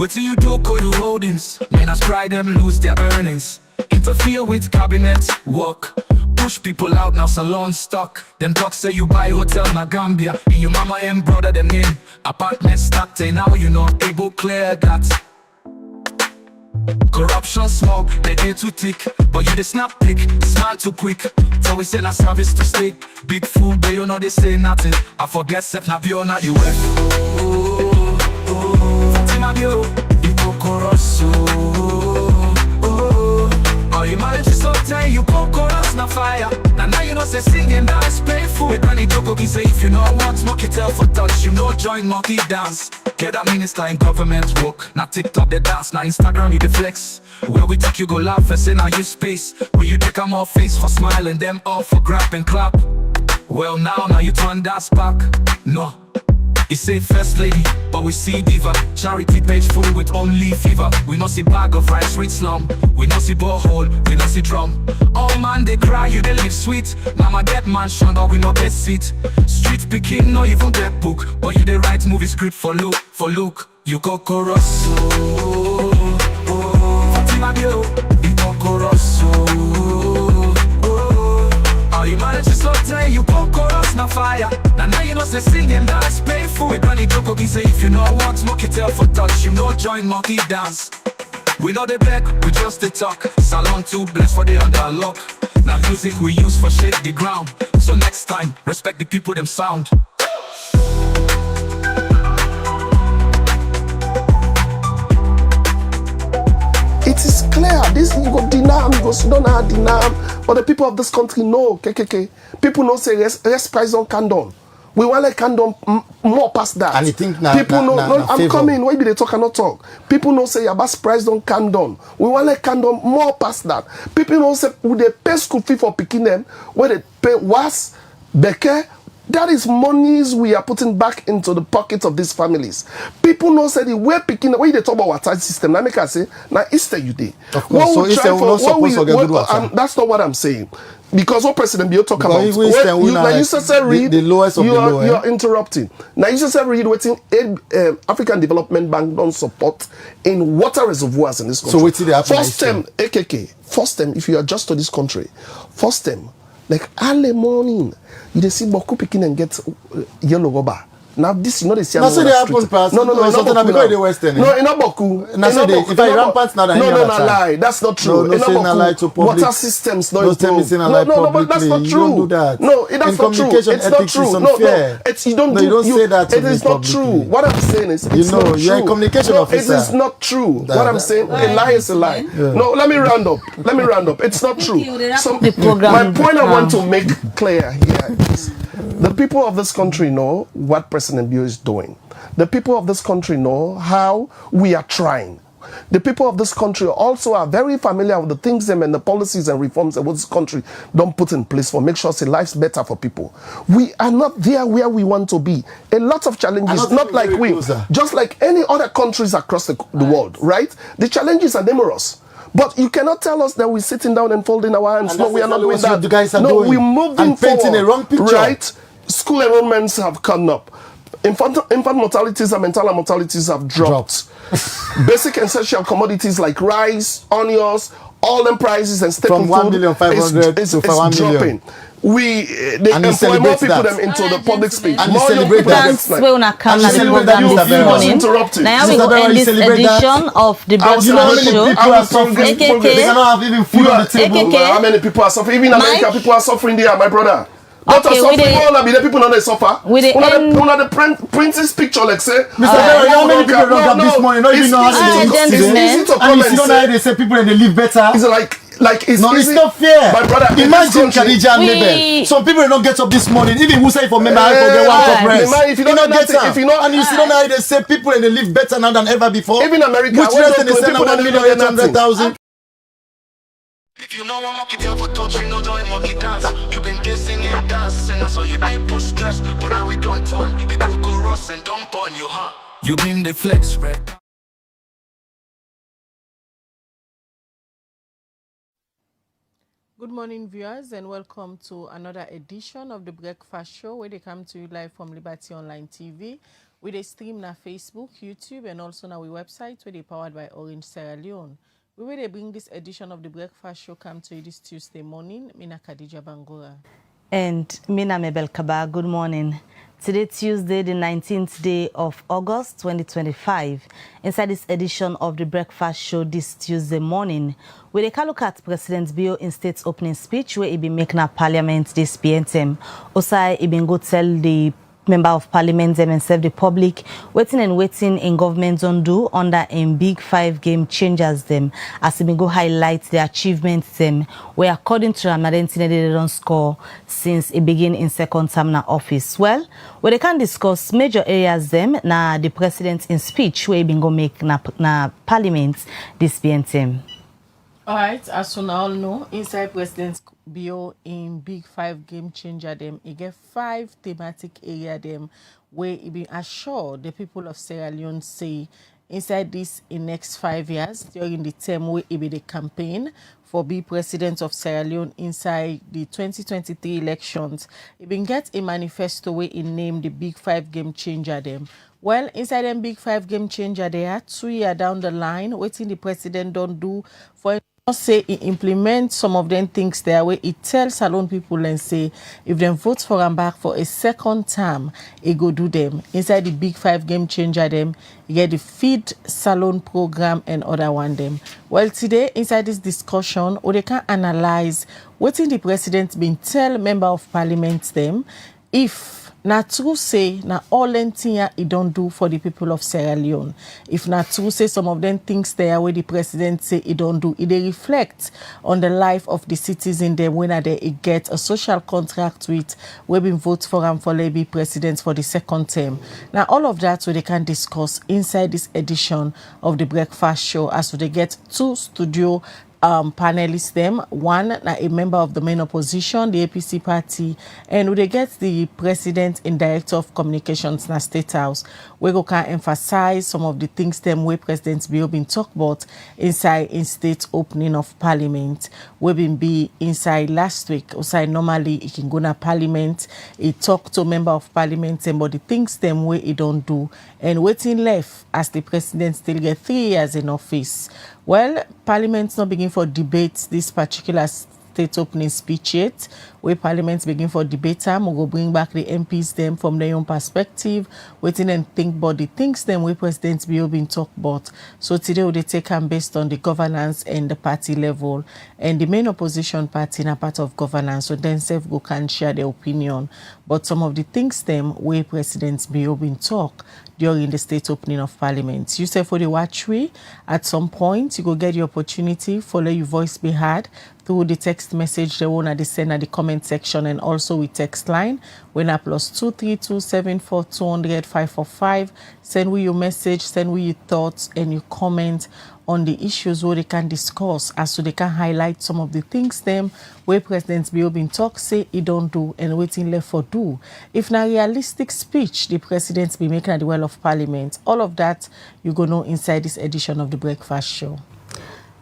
What do you do, KOL holdings? Men as try them lose their earnings. Interfere with cabinet work. Push people out, now salon stock. Them talk say you buy hotel na Gambia. And your mama and brother them in apartment stacked. Now you not able clear that. Corruption smoke, they ain't too thick. But you the snap pick, smile too quick. So we send a service to state. Big fool, but you know they say nothing. I forget Seth Nabio, not you. Fatima Bio, Ipokoroso. Oh, you manage to stop time, you pokoros na fire. Now you know say singing that is painful. With Granny Joko, he say if you know what, smoke it tell for touch. You know join monkey dance. Get a minister in government work. Now TikTok they dance, now Instagram you the flex. Where we take you go laugh and say now you space. Where you take them all face for smiling, them all for grab and clap. Well now you turn that back. No, you say first lady, but we see diva. Charity page full with only fever. We no see bag of rice with slum. We no see borehole, we no see drum. All man they cry, you they live sweet. Mama get mansion, or we no get seat. Street picking, no even get book. But you they write movie script for look. You go Corosso. Fatima Bio, you go Corosso. Oh, you manage to slow time, you go chorus na fire. Now you know say singing that's painful. With Granny Joko, he say if you know what, smoke it tell for touch. You know join monkey dance. We know the back, we just the talk. Salon too blessed for the under lock. Now music we use for shake the ground. So next time, respect the people them sound. It is clear, this you go deny, you go don't have deny, but the people of this country know, KKK. People know say rest price on condom. We want a condom more past that. And you think people know, I'm coming, why be they talk and not talk? People know say your best price on condom. We want a condom more past that. People know say would they pay school fee for picking them, where they pay was, Beke. That is monies we are putting back into the pockets of these families. People know say the way picking, when they talk about water system, now make us say, now Easter you day. Of course, so Easter will not supposed to get good water. That's not what I'm saying. Because what President Bill talk about, you say read, the lowest of the low. You are interrupting. Now you say read waiting African Development Bank don't support in water reservoirs in this country. So wait till they happen. First term, AKK, first term, if you are just to this country, first term, like early morning, you see Boku picking and get yellow rubber. Now this, you know, they see. No, so they happen past. No, something because the Western. No, in Boku. If I rampant now, no, lie. That's not true. No, say not lie to public. Water systems don't improve. No, but that's not true. You don't do that. No, that's not true. It's not true. No, it's you don't. No, you don't say that. It is not true. What I'm saying is, you know, you're a communication officer. It is not true. What I'm saying, a lie is a lie. No, let me round up. It's not true. My point I want to make clear here is, the people of this country know what President Bio is doing. The people of this country know how we are trying. The people of this country also are very familiar with the things and the policies and reforms that this country don't put in place for make sure say life's better for people. We are not there where we want to be. A lot of challenges, not like we, just like any other countries across the world, right? The challenges are numerous. But you cannot tell us that we're sitting down and folding our hands. No, we are not doing that. You guys are doing. We're moving painting a wrong picture. Right? School enrollments have come up. Infant mortalities and maternal mortalities have dropped. Basic and essential commodities like rice, onions, all them prices and staple from food 1,500,000 to 1 million. They employ more people them into the public space. And you celebrate that. Now we will end this edition of the Breakfast Show. AKK. They cannot have even food on the table. How many people are suffering? Even in America, people are suffering there, my brother. Okay, all the people not they suffer. One of the princess picture like say. Mr. Berewa, how many people don't have this money? Not even know how they it's easy to come and you don't know how they say people and they live better. It's like it's no, easy. It's not fair. My brother, imagine Khadija and Mabel. Some people don't get up this morning. Even who say for member I forget one cup rest. If you don't get it, if you know, and you still don't know how they say people and they live better now than ever before. Even America, which rest they say 1,800,000. If you know I'm walking there for touch, you know join monkey dance. You've been kissing and dancing, that's why you ain't put stress. But now we don't turn, people go rust and dump on you, huh? You been the flex, right? Good morning, viewers, and welcome to another edition of the Breakfast Show, where they come to you live from Liberty Online TV. We dey stream na Facebook, YouTube, and also na our website where they powered by Orange Sierra Leone. We will bring this edition of the Breakfast Show come to you this Tuesday morning. Mina Khadija Bangura. And Mina Mebel Kaba, good morning. Today, Tuesday, the 19th day of August, 2025. Inside this edition of the Breakfast Show this Tuesday morning, we take a look at President Bio in state's opening speech where he be making a parliament this PNTM. Also, he been go tell the member of parliament them and serve the public waiting in government don't do under a big 5 game changers them as they go highlight the achievements them where according to Ramadan they don't score since it begin in second term na office. Well, where they can discuss major areas them na the president in speech where he been go make na parliament this PNTM. All right, as you all know, inside President Bio in big 5 game changer them, he get 5 thematic area them where he been assured the people of Sierra Leone say inside this in next 5 years during the term where he be the campaign for be president of Sierra Leone inside the 2023 elections. He been get a manifesto where he named the big 5 game changer them. Well, inside them big 5 game changer there, 2 years down the line, waiting the president don't do for say he implement some of them things there where he tells salon people and say if them vote for him back for a second term, he go do them. Inside the big 5 game changer them, you get the feed salon program and other one them. Well, today inside this discussion, or they can analyze what in the president been tell member of parliament them if na true say na all anything he don't do for the people of Sierra Leone. If na true say some of them things there where the president say he don't do, it they reflect on the life of the citizen them when they get a social contract with we been vote for him for be president for the second term. Now all of that so they can discuss inside this edition of the Breakfast Show as they get 2 studio panelists them. One a member of the main opposition, the APC party, and we get the president and director of communications in the State House. We go can emphasize some of the things them where President Bio been talk about inside in state opening of parliament. We been be inside last week. Outside normally he can go to parliament, he talk to member of parliament and about the things them where he don't do and waiting left as the president still get 3 years in office. Well, Parliament's not begin for debate this particular state opening speech yet. Where Parliament begin for debate time, we go bring back the MPs them from their own perspective, waiting and think about the things them where President Bio been talk about. So today we take them based on the governance and the party level. And the main opposition party na part of governance, so then self go can share their opinion. But some of the things them where President Bio been talk during the state opening of parliament. You say for the watch way, at some point you go get the opportunity for let your voice be heard through the text message the one at the send at the comment section and also with text line when a +232 74200 545. Send we your message, send we your thoughts and your comment on the issues where they can discuss as so they can highlight some of the things them where President Bio been talk say he don't do and waiting left for do. If na realistic speech the president be making at the well of parliament, all of that you go know inside this edition of the Breakfast Show.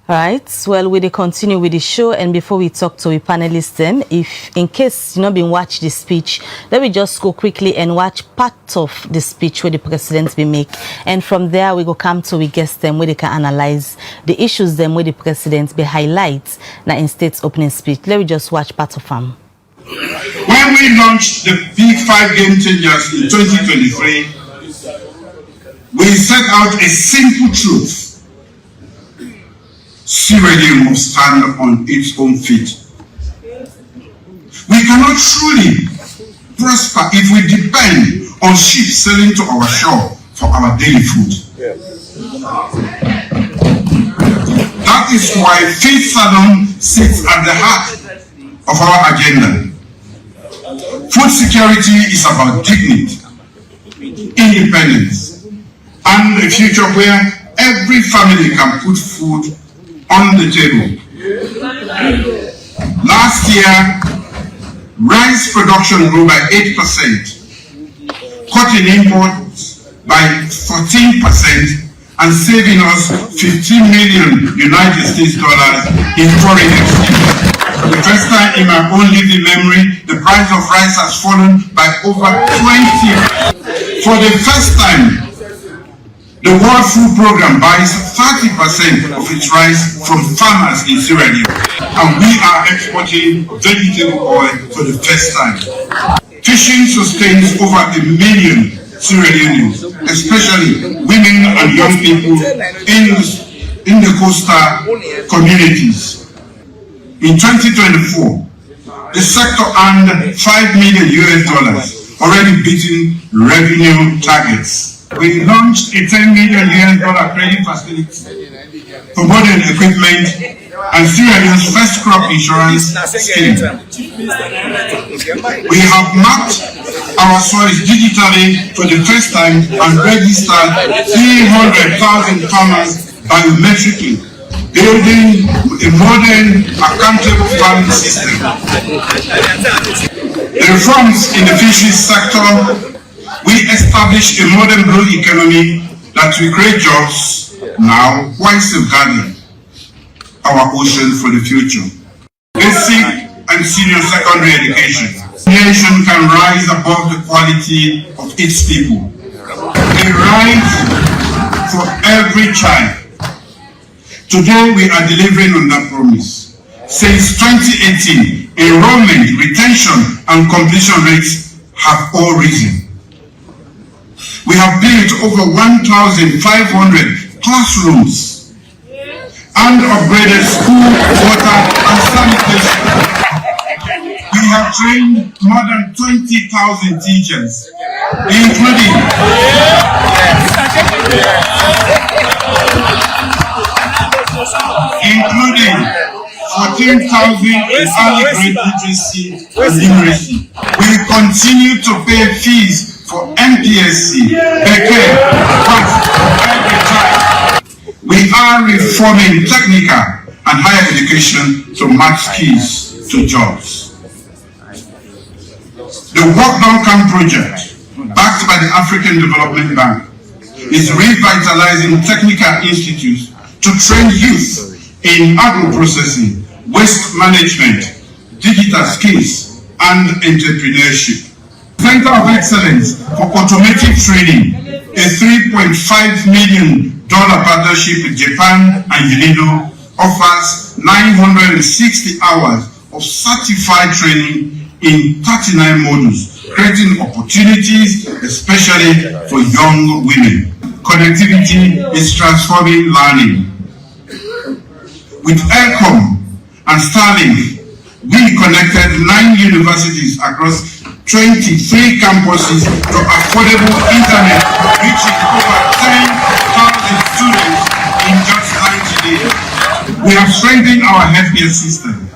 All right, well, we continue with the show, and before we talk to the panelists, them, if in case you not been watch the speech, let me just go quickly and watch part of the speech where the president be make, and from there we go come to we guest them where they can analyze the issues them where the president be highlight now in state's opening speech. Let me just watch part of them. When we launched the big 5 game changers in 2023, we set out a simple truth. Sierra Leone must stand on its own feet. We cannot truly prosper if we depend on ships sailing to our shore for our daily food. That is why Feed Salon sits at the heart of our agenda. Food security is about dignity, independence, and a future where every family can put food on the table. Last year, rice production grew by 8%, cotton imports by 14%, and saving us $15 million in foreign exchange. For the first time in my own living memory, the price of rice has fallen by over 20. For the first time, the World Food Programme buys 30% of its rice from farmers in Sierra Leone, and we are exporting vegetable oil for the first time. Fishing sustains over 1 million Sierra Leoneans, especially women and young people in the coastal communities. In 2024, the sector earned $5 million, already beating revenue targets. We launched a $10 million credit facility for modern equipment and Sierra Leone's first crop insurance scheme. We have mapped our soils digitally for the first time and registered 300,000 farmers biometrically, building a modern, accountable farming system. The reforms in the fisheries sector, we established a modern blue economy that will create jobs now while safeguarding our ocean for the future. Basic and senior secondary education. The nation can rise above the quality of its people. A right for every child. Today we are delivering on that promise. Since 2018, enrollment, retention, and completion rates have all risen. We have built over 1,500 classrooms and upgraded school, water, and sanitation. We have trained more than 20,000 teachers, including 14,000 in early grade literacy and numeracy. We continue to pay fees for MPSC, Berewa, every time. We are reforming technical and higher education to match skills to jobs. The Work Don't Come project, backed by the African Development Bank, is revitalizing technical institutes to train youth in agro-processing, waste management, digital skills, and entrepreneurship. Center of Excellence for Automotive Training, a $3.5 million partnership with Japan and UNIDO, offers 960 hours of certified training in 39 modules, creating opportunities especially for young women. Connectivity is transforming learning. With ELCOM and Starlink, we connected 9 universities across 23 campuses to affordable internet, reaching over 10,000 students in just 90 days. We have strengthened our healthcare system,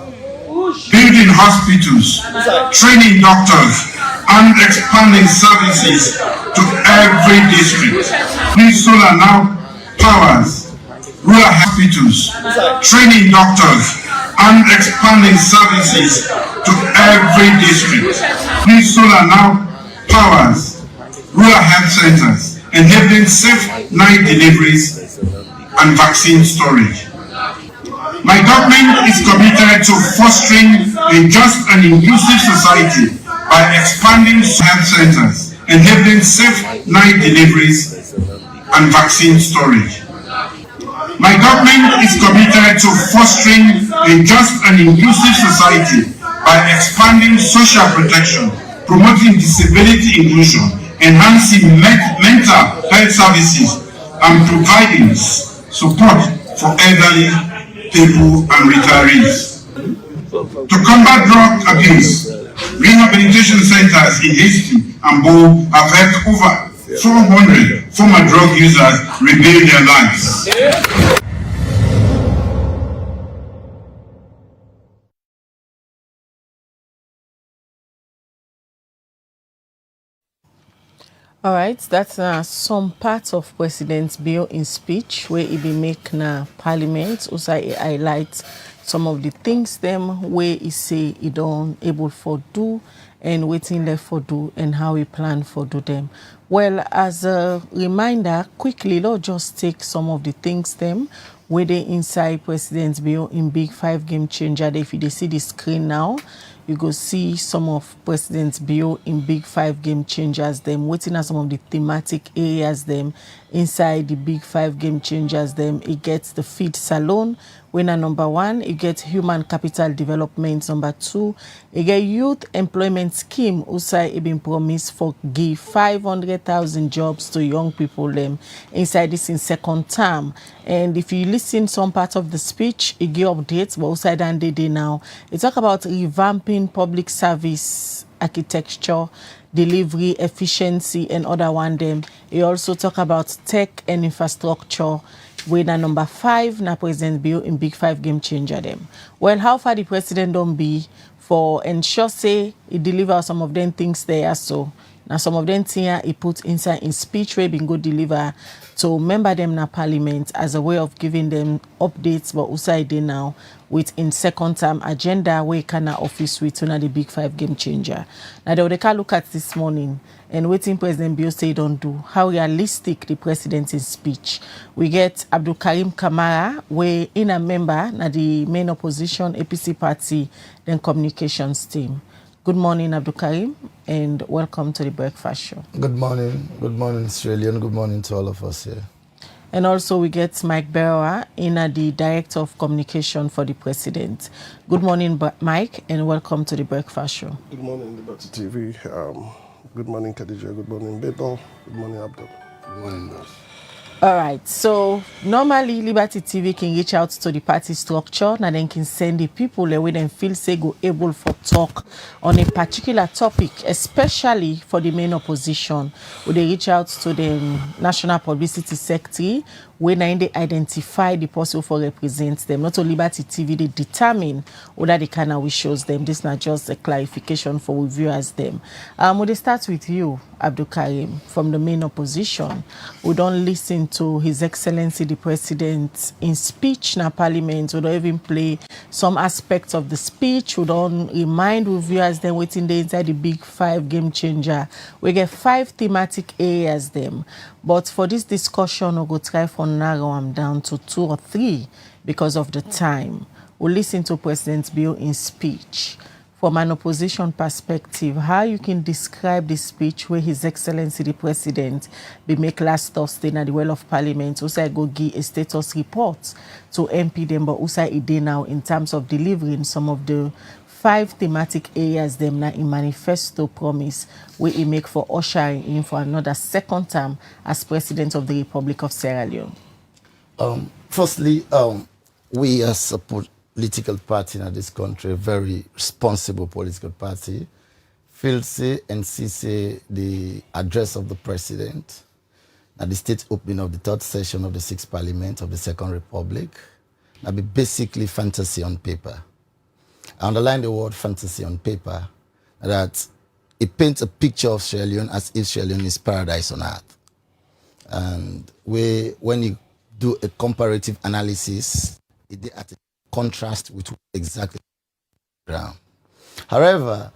building hospitals, training doctors, and expanding services to every district. This solar now powers rural hospitals, training doctors, and expanding services to every district. This solar now powers rural health centers, enabling safe night deliveries and vaccine storage. My government is committed to fostering a just and inclusive society by expanding health centers, enabling safe night deliveries and vaccine storage. My government is committed to fostering a just and inclusive society by expanding social protection, promoting disability inclusion, enhancing mental health services, and providing support for elderly people and retirees. To combat drug abuse, rehabilitation centers in Haiti and Bo have helped over 400 former drug users rebuild their lives. All right, that's some parts of President Bill in speech where he be make na Parliament. Also, he highlight some of the things them where he say he don't able for do and waiting left for do and how he plan for do them. Well, as a reminder, quickly, let's just take some of the things them where they inside President Bill in Big 5 Game Changer. If you see the screen now, you go see some of President Bill in Big 5 Game Changers, them waiting at some of the thematic areas, them inside the Big 5 Game Changers, them it gets the feed salon, winner number 1, it gets human capital development number 2, it get youth employment scheme, usai it been promised for give 500,000 jobs to young people, them inside this in second term. And if you listen some part of the speech, it give updates, but outside and day now, it talk about revamping public service architecture, delivery, efficiency, and other one them. It also talk about tech and infrastructure. Winner number 5, na President Bill in Big 5 Game Changer them. Well, how far the president don't be for ensure say he deliver some of them things there, so now some of them things he put inside in speech where been go deliver to member them na parliament as a way of giving them updates, but also they now with in second term agenda where can office with the Big 5 Game Changer. Now they can look at this morning and waiting President Bill say don't do how realistic the president's speech. We get Abdul Karim Kamara, where in a member na the main opposition APC party then communications team. Good morning, Abdul Karim, and welcome to the breakfast show. Good morning, Australian. Good morning to all of us here. And also we get Mike Berewa, the Director of Communication for the President. Good morning, Mike, and welcome to the breakfast show. Good morning, Liberty TV. Good morning, Khadija. Good morning, Bebo. Good morning, Abdul. Good morning, boss. All right, so normally Liberty TV can reach out to the party structure and then can send the people where they feel say go able for talk on a particular topic, especially for the main opposition. Would they reach out to the National Publicity Secretary when they identify the person for represent them. Not only Liberty TV, they determine whether they can we shows them. This is not just a clarification for viewers them. Would they start with you, Abdul Karim, from the main opposition? We don't listen to His Excellency the President in speech in Parliament. We don't even play some aspects of the speech. We don't remind viewers them waiting there inside the Big 5 Game Changer. We get 5 thematic areas them. But for this discussion, we'll go try for narrow them down to 2 or 3 because of the time. We'll listen to President Bill in speech. From an opposition perspective, how you can describe the speech where His Excellency the President be make last Thursday at the Well of Parliament, also go give a status report to MP them, but also a day now in terms of delivering some of the 5 thematic areas them na in manifesto promise where he make for ushering in for another second term as President of the Republic of Sierra Leone. Firstly, we as a political party in this country, a very responsible political party, feel say and see the address of the President at the state opening of the 3rd session of the 6th Parliament of the Second Republic, that be basically fantasy on paper. I underline the word fantasy on paper, that it paints a picture of Sierra Leone as if Sierra Leone is paradise on earth. And when you do a comparative analysis, it at a contrast with exactly the ground. However,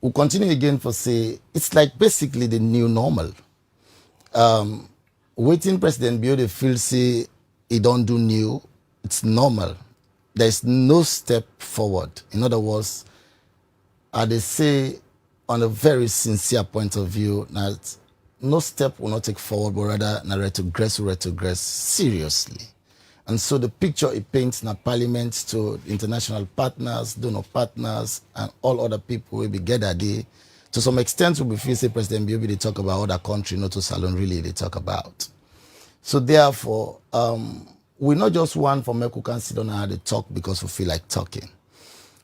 we'll continue again for say, it's like basically the new normal. Waiting President Bill, they feel say he don't do new, it's normal. There's no step forward. In other words, they say on a very sincere point of view that no step will not take forward, but rather retrogress seriously. And so the picture it paints in Parliament to international partners, donor partners, and all other people will be gathered there. To some extent, we feel say President Bill, they talk about other countries, not to Salon really they talk about. So therefore, we not just want for Meku can sit down and talk because we feel like talking.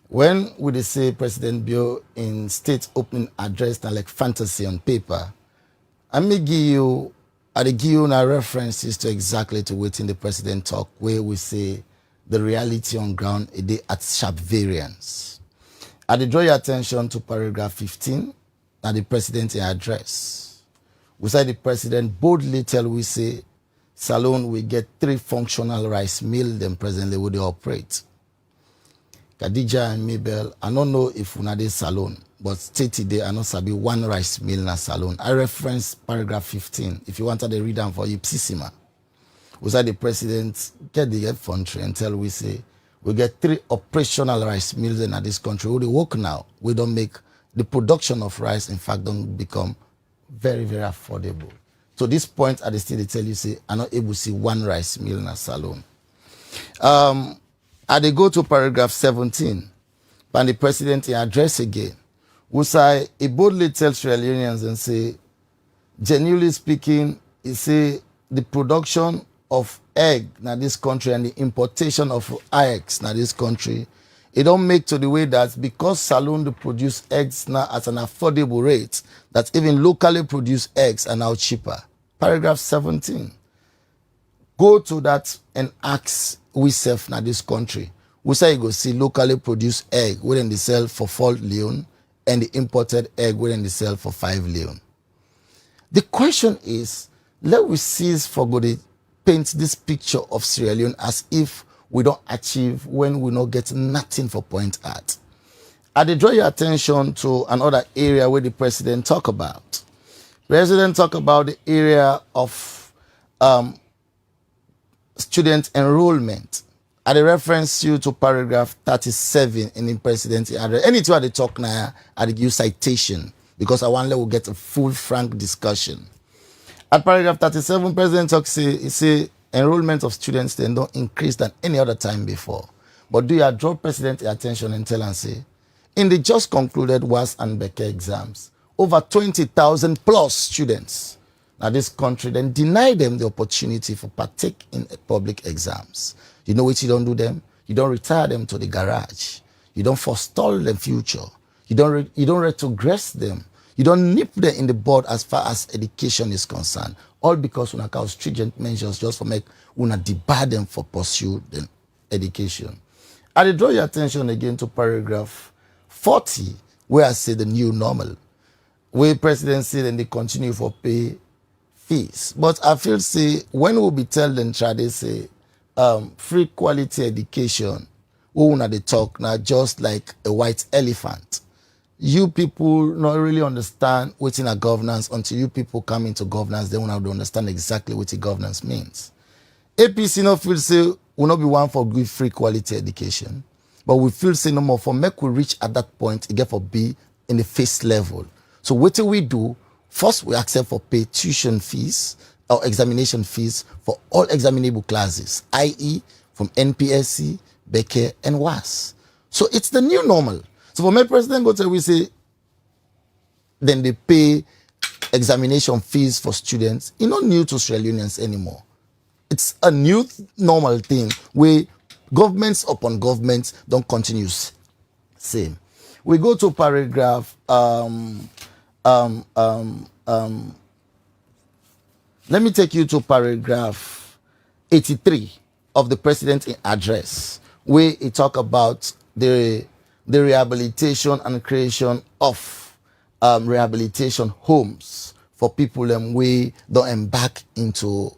When we say President Bill in state opening address and like fantasy on paper, I may give you references to exactly to what in the President talk where we say the reality on ground is at sharp variance. I draw your attention to paragraph 15 and the President address. We say the President boldly tell we say Salon we get 3 functional rice mills then presently would they operate. Khadija and Mabel, I don't know if una dey Salon, but stated there I know sabi 1 rice mill na Salon. I reference paragraph 15 if you wanted to read them for Ipsissima. We say the president get the country until we say we get 3 operational rice mills in this country. We work now. We don't make the production of rice, in fact, don't become very, very affordable. So this point at the state they tell you say I'm not able to see 1 rice mill in a salon. And they go to paragraph 17, and the president in address again, who say he boldly tells Sierra Leoneans and say, genuinely speaking, he say the production of egg in this country and the importation of eggs in this country, it don't make to the way that because saloon produce eggs now at an affordable rate, that even locally produced eggs are now cheaper. Paragraph 17. Go to that and ask we self in this country. We say you go see locally produced egg within the sell for 4 leone and the imported egg within the sell for 5 leone. The question is, let we cease for good paint this picture of Sierra Leone as if we don't achieve when we not get nothing for point at. I draw your attention to another area where the president talk about. President talk about the area of student enrollment. I reference you to paragraph 37 in the president's address. Anytime they talk now, I give citation because I want to get a full, frank discussion. At paragraph 37, President talks, he say enrollment of students then don't increase than any other time before. But do you draw President's attention and tell and say, in the just concluded WAS and Becker exams, over 20,000 plus students now this country then deny them the opportunity for partake in public exams. You know what you don't do them? You don't retire them to the garage. You don't forestall the future. You don't retrogress them. You don't nip them in the bud as far as education is concerned. All because una cause stringent measures just for make una debar them for pursue the education. I draw your attention again to paragraph 40, where I say the new normal. Where president said and they continue for pay fees. But I feel say when we be tell them try they say free quality education, we una they talk now just like a white elephant. You people not really understand what's in a governance until you people come into governance, then we understand exactly what the governance means. APC no feel say will not be one for good free quality education, but we feel say no more for make we reach at that point, it get for be in the face level. So what do we do? First, we accept for pay tuition fees or examination fees for all examinable classes, i.e. from NPSC, Becker, and WAS. So it's the new normal. So for my president, go to we say, then they pay examination fees for students. It's not new to Sierra Leoneans anymore. It's a new normal thing where governments upon governments don't continue same. We go to paragraph let me take you to paragraph 83 of the president's address, where he talk about the rehabilitation and creation of rehabilitation homes for people who don't embark into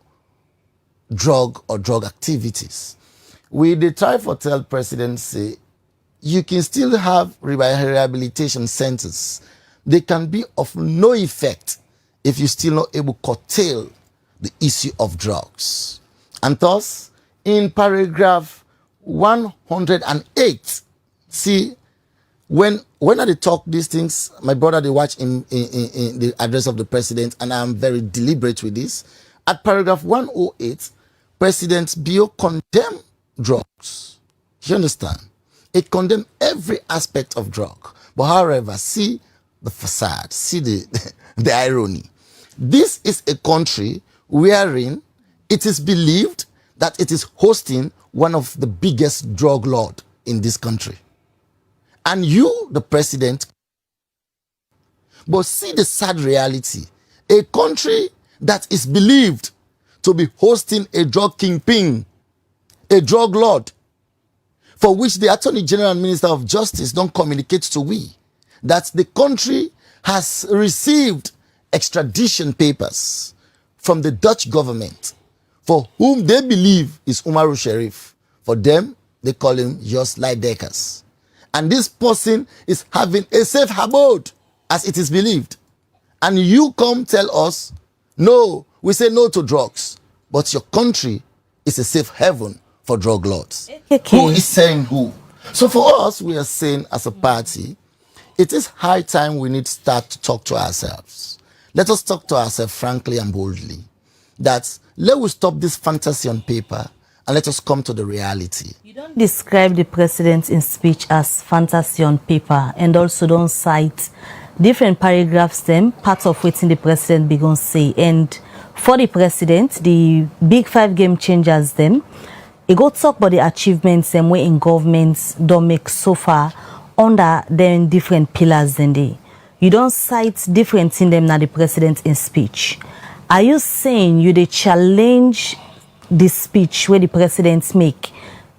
drug or drug activities. They try to tell president say you can still have rehabilitation centers. They can be of no effect if you still not able to curtail the issue of drugs. And thus, in paragraph 108, see, when I talk these things, my brother they watch in the address of the president, and I'm very deliberate with this. At paragraph 108, President Bio condemn drugs. You understand? It condemn every aspect of drug. But however, see the facade, see the irony. This is a country wherein it is believed that it is hosting one of the biggest drug lords in this country. And you, the president, but see the sad reality. A country that is believed to be hosting a drug kingpin, a drug lord, for which the Attorney General and Minister of Justice don't communicate to we, that the country has received extradition papers from the Dutch government, for whom they believe is Umaru Sharif. For them, they call him Jos Leidekkers. And this person is having a safe abode, as it is believed. And you come tell us, no, we say no to drugs, but your country is a safe haven for drug lords. AKK. Who is saying who? So for us, we are saying as a party, it is high time we need to start to talk to ourselves. Let us talk to ourselves frankly and boldly. That let us stop this fantasy on paper and let us come to the reality. You don't describe the president in speech as fantasy on paper and also don't cite different paragraphs them, part of what the president began say. And for the president, the big 5 game changers them, he go talk about the achievements and way in governments don't make so far under them different pillars than they. You don't cite different in them now the president in speech. Are you saying you they challenge the speech where the presidents make?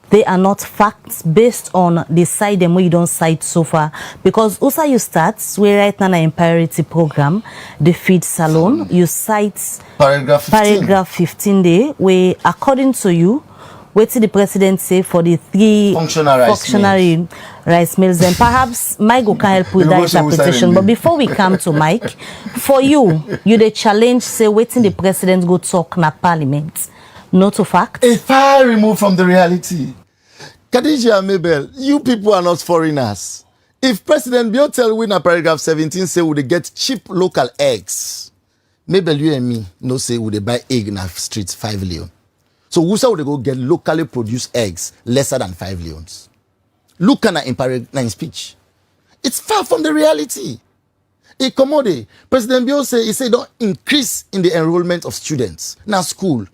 They are not facts based on the side them where you don't cite so far. Because also you start, we right now in priority program, the feed salon, you cite paragraph 15 there, where according to you, what did the president say for the 3 functionary rice mills? And perhaps Mike can help with that interpretation. But before we come to Mike, for you the challenge say waiting the president go talk na parliament. Not to fact. A far removed from the reality. Khadija and Mabel, you people are not foreigners. If President Bill tell we na paragraph 17 say would they get cheap local eggs, Mabel, you and me no say would they buy egg in the streets 5 leon. So who would they go get locally produced eggs lesser than 5 leons? Look at in speech. It's far from the reality. A commodity. President Bill say he say don't increase in the enrollment of students. Now school.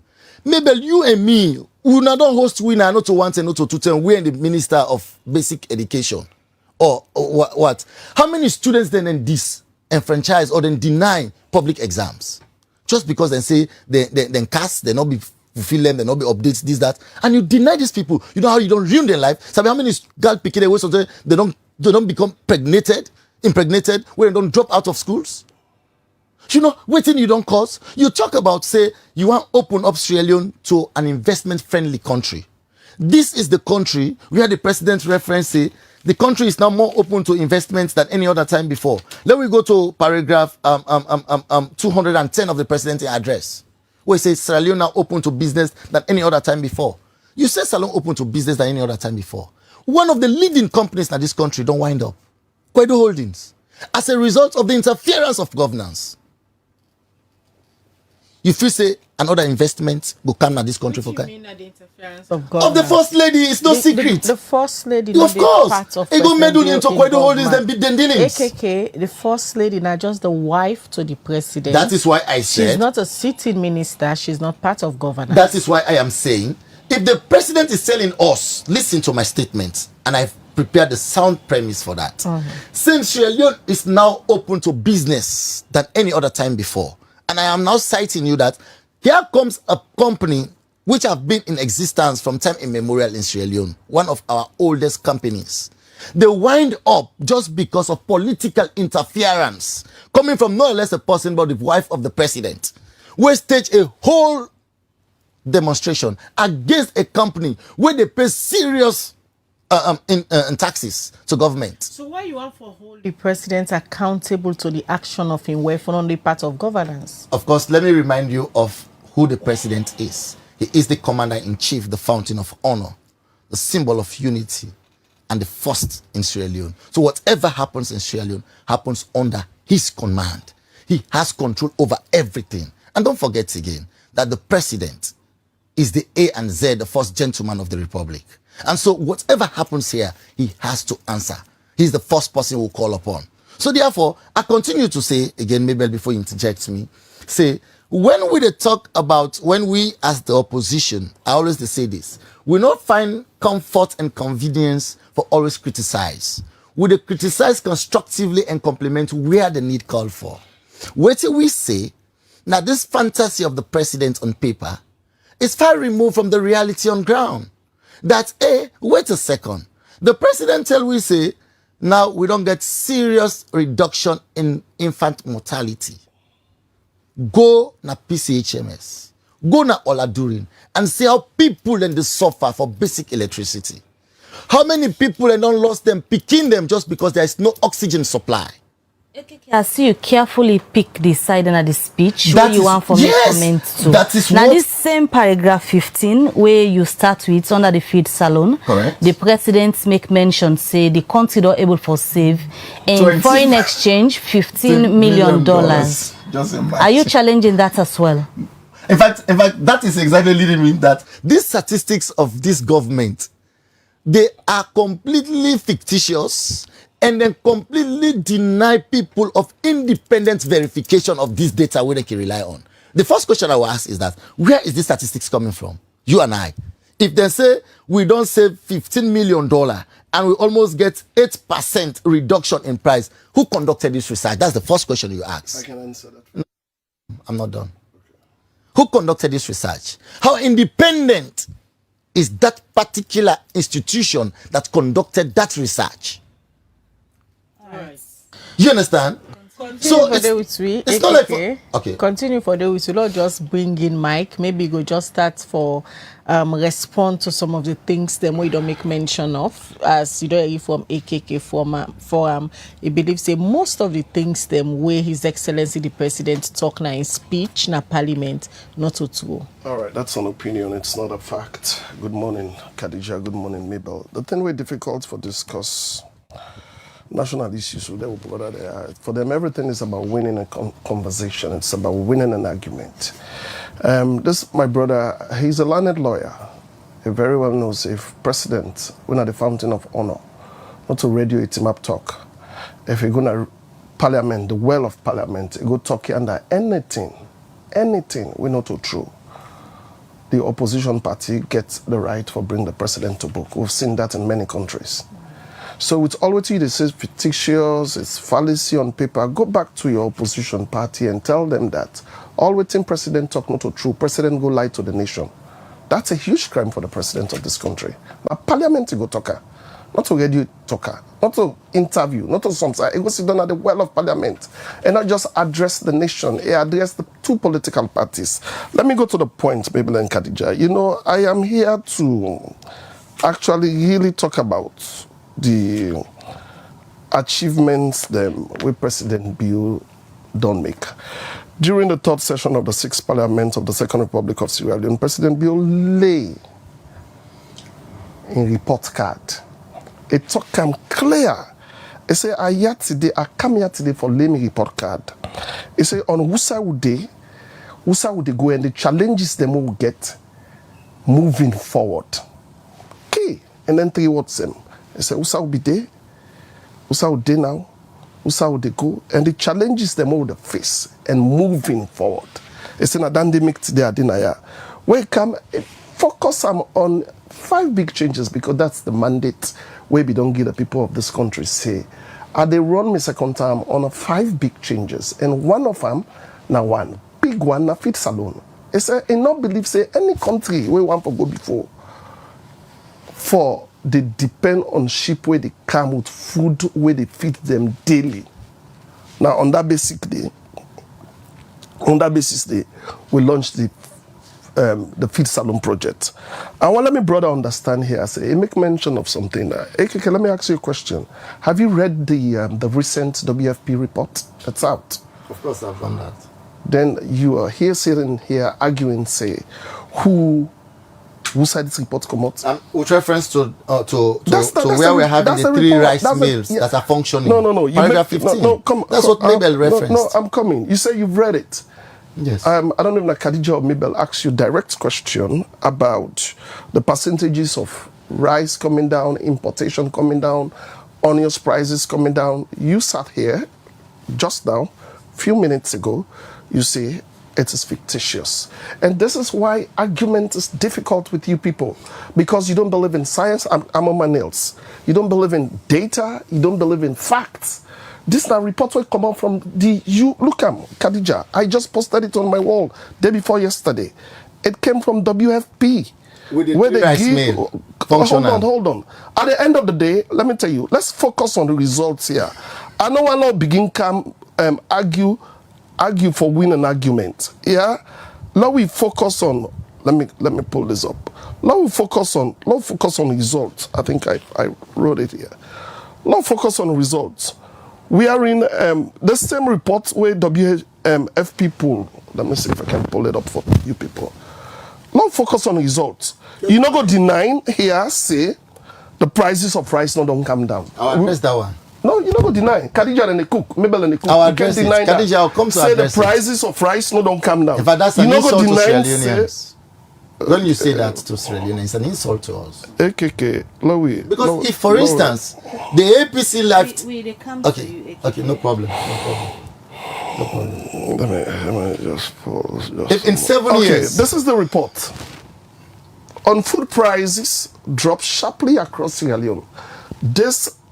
Mabel, you and me, we not don't host winner, not to 1 and not to 2 10. We are the Minister of Basic Education. Or what? How many students then disenfranchise or then deny public exams? Just because they say they cast, they not be fulfill them, they not be updates, this, that. And you deny these people. You know how you don't ruin their life? Sabi how many girls picking away so they don't become impregnated when they don't drop out of schools? You know, waiting you don't cause. You talk about, say, you want to open up Sierra Leone to an investment-friendly country. This is the country where the president reference say the country is now more open to investments than any other time before. Let me go to paragraph 210 of the president's address, where it says Sierra Leone now open to business than any other time before. You say Sierra Leone open to business than any other time before. One of the leading companies in this country don't wind up. Kwedo Holdings. As a result of the interference of governance. You feel say another investment will come at this country for the interference of the first lady is no secret. The first lady, of course, part of go medal into Kwedo Holdings then be then dealings. AKK, the first lady, not just the wife to the president. That is why I said she's not a sitting minister. She's not part of governance. That is why I am saying if the president is telling us, listen to my statement, and I've prepared the sound premise for that. Since Sierra Leone is now open to business than any other time before. And I am now citing you that here comes a company which have been in existence from time immemorial in Sierra Leone, one of our oldest companies. They wind up just because of political interference coming from no less a person but the wife of the president. We stage a whole demonstration against a company where they pay serious in taxes to government. So why you want to hold the president accountable to the action of him wife on the part of governance? Of course, let me remind you of who the president is. He is the commander-in-chief, the fountain of honor, the symbol of unity, and the first in Sierra Leone. So whatever happens in Sierra Leone happens under his command. He has control over everything. And don't forget again that the president is the A and Z, the first gentleman of the republic. And so whatever happens here, he has to answer. He's the first person we'll call upon. So therefore, I continue to say, again, Mabel, before you interject me, say, when we talk about, when we as the opposition, I always say this, we not find comfort and convenience for always criticize. We criticize constructively and compliment where the need call for. What do we say? Now this fantasy of the president on paper is far removed from the reality on ground. That, wait a second. The president tell we say, now we don't get serious reduction in infant mortality. Go na PCHMS. Go na Oladurin and see how people then they suffer for basic electricity. How many people and don't lost them, picking them just because there is no oxygen supply. I see you carefully pick the side and the speech where you want for me to comment to. That is now what... this same paragraph 15 where you start with under the feed salon. Correct. The president make mention say the country not able for save in foreign exchange $15 million. Just imagine. Are you challenging that as well? In fact, that is exactly leading me that these statistics of this government, they are completely fictitious and then completely deny people of independent verification of this data where they can rely on. The first question I will ask is that, where is this statistics coming from? You and I. If they say we don't save $15 million and we almost get 8% reduction in price, who conducted this research? That's the first question you ask. I can answer that. No, I'm not done. Who conducted this research? How independent is that particular institution that conducted that research? Right. You understand? So it's not like okay. Continue for the week. Not just bring in Mike. Maybe go just start for respond to some of the things them we don't make mention of. As you don't hear from AKK forum, he believes say most of the things them where His Excellency the President talk na in speech na Parliament not to true. All right, that's an opinion. It's not a fact. Good morning, Khadija. Good morning, Mabel. The thing we're difficult for discuss national issues with them, for them, everything is about winning a conversation. It's about winning an argument. This, my brother, he's a learned lawyer. He very well knows if president, we're not the fountain of honor, not to radio it him up talk. If you're going to parliament, the well of parliament, you go talk under anything, we know to true. The opposition party gets the right for bring the president to book. We've seen that in many countries. So it's always they say fictitious, it's fallacy on paper. Go back to your opposition party and tell them that all waiting president talk not to true, president go lie to the nation. That's a huge crime for the president of this country. Now parliament go talker, not to radio talker, not to interview, not to something. It go sit down at the well of parliament and not just address the nation, address the two political parties. Let me go to the point, Mabel and Khadija. You know, I am here to actually really talk about the achievements them with President Bill don't make. During the third session of the 6th Parliament of the Second Republic of Sierra Leone, President Bill lay in report card. It took him clear. He said, I come here today for laying report card. He said, on Wusa would they go and the challenges them will get moving forward. Okay, and then 3 words them. He said, Usa will be there, Usa will there now, Usa will they go, and the challenges them all the face and moving forward. He said, Nadandemic today, Adinaya. We come focus on 5 big changes because that's the mandate where we don't give the people of this country say. They run me second term on 5 big changes, and one of them, now one big one, na feed salon. He said, I not believe say any country we want to go before for they depend on sheep where they come with food where they feed them daily. Now on that basis day, we launched the feed salon project. And let me brother understand here. I say, I make mention of something. AKK, let me ask you a question. Have you read the recent WFP report that's out? Of course I've done that. Then you are here sitting here arguing, say, who side this report come out? With reference to where we're having the 3 rice mills that are functioning. No. Paragraph 15. That's what Mabel referenced. No, I'm coming. You say you've read it. Yes. I don't know if Khadija or Mabel asked you direct question about the percentages of rice coming down, importation coming down, onions prices coming down. You sat here just now, few minutes ago, you say it is fictitious. And this is why argument is difficult with you people, because you don't believe in science. I'm on my nails. You don't believe in data. You don't believe in facts. This now report will come out from look at Khadija. I just posted it on my wall day before yesterday. It came from WFP. With the rice mill functional. Hold on. At the end of the day, let me tell you, let's focus on the results here. I know I not begin argue for win an argument. Yeah? Now we focus on let me pull this up. Now we focus on results. I think I wrote it here. Now focus on results. We are in the same report where WFP pull. Let me see if I can pull it up for you people. Not focus on results. You not go denying here, say, the prices of rice not don't come down. I'll address that one. No, you not go deny. Khadija and the cook, Mabel and the cook. I'll address it. Khadija, I'll come to say address the prices of rice no don't come down. In fact, that's an you insult to Sierra say, Leoneans. When you say that to Sierra Leone, it's an insult to us. AKK, Lowy. Because if, for instance, the APC left... they come okay, to you, okay, no problem, no problem. No problem. Let me just pause. If in 7 years... This is the report. On food prices dropped sharply across Sierra Leone.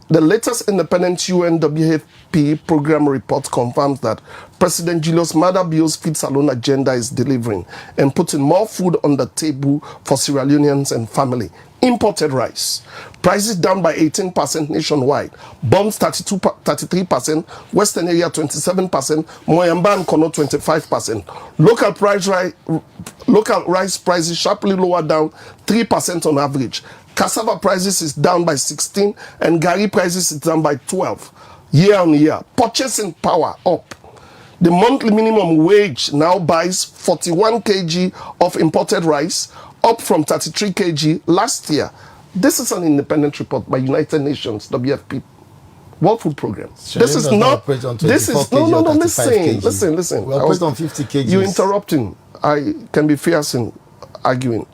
The latest independent UNWFP program report confirms that President Julius Maada Bio's Feeds Alone agenda is delivering and putting more food on the table for Sierra Leoneans and family. Imported rice. Prices down by 18% nationwide. Bombs 33%, Western area 27%, Moyamba and Kono 25%. Local rice prices sharply lower down 3% on average. Cassava prices is down by 16 and Gari prices is down by 12 year on year. Purchasing power up. The monthly minimum wage now buys 41 kg of imported rice, up from 33 kg last year. This is an independent report by United Nations, WFP, World Food Program. This is not, this is, no, listen. We operate on 50 kg. You're interrupting. I can be fierce in argument.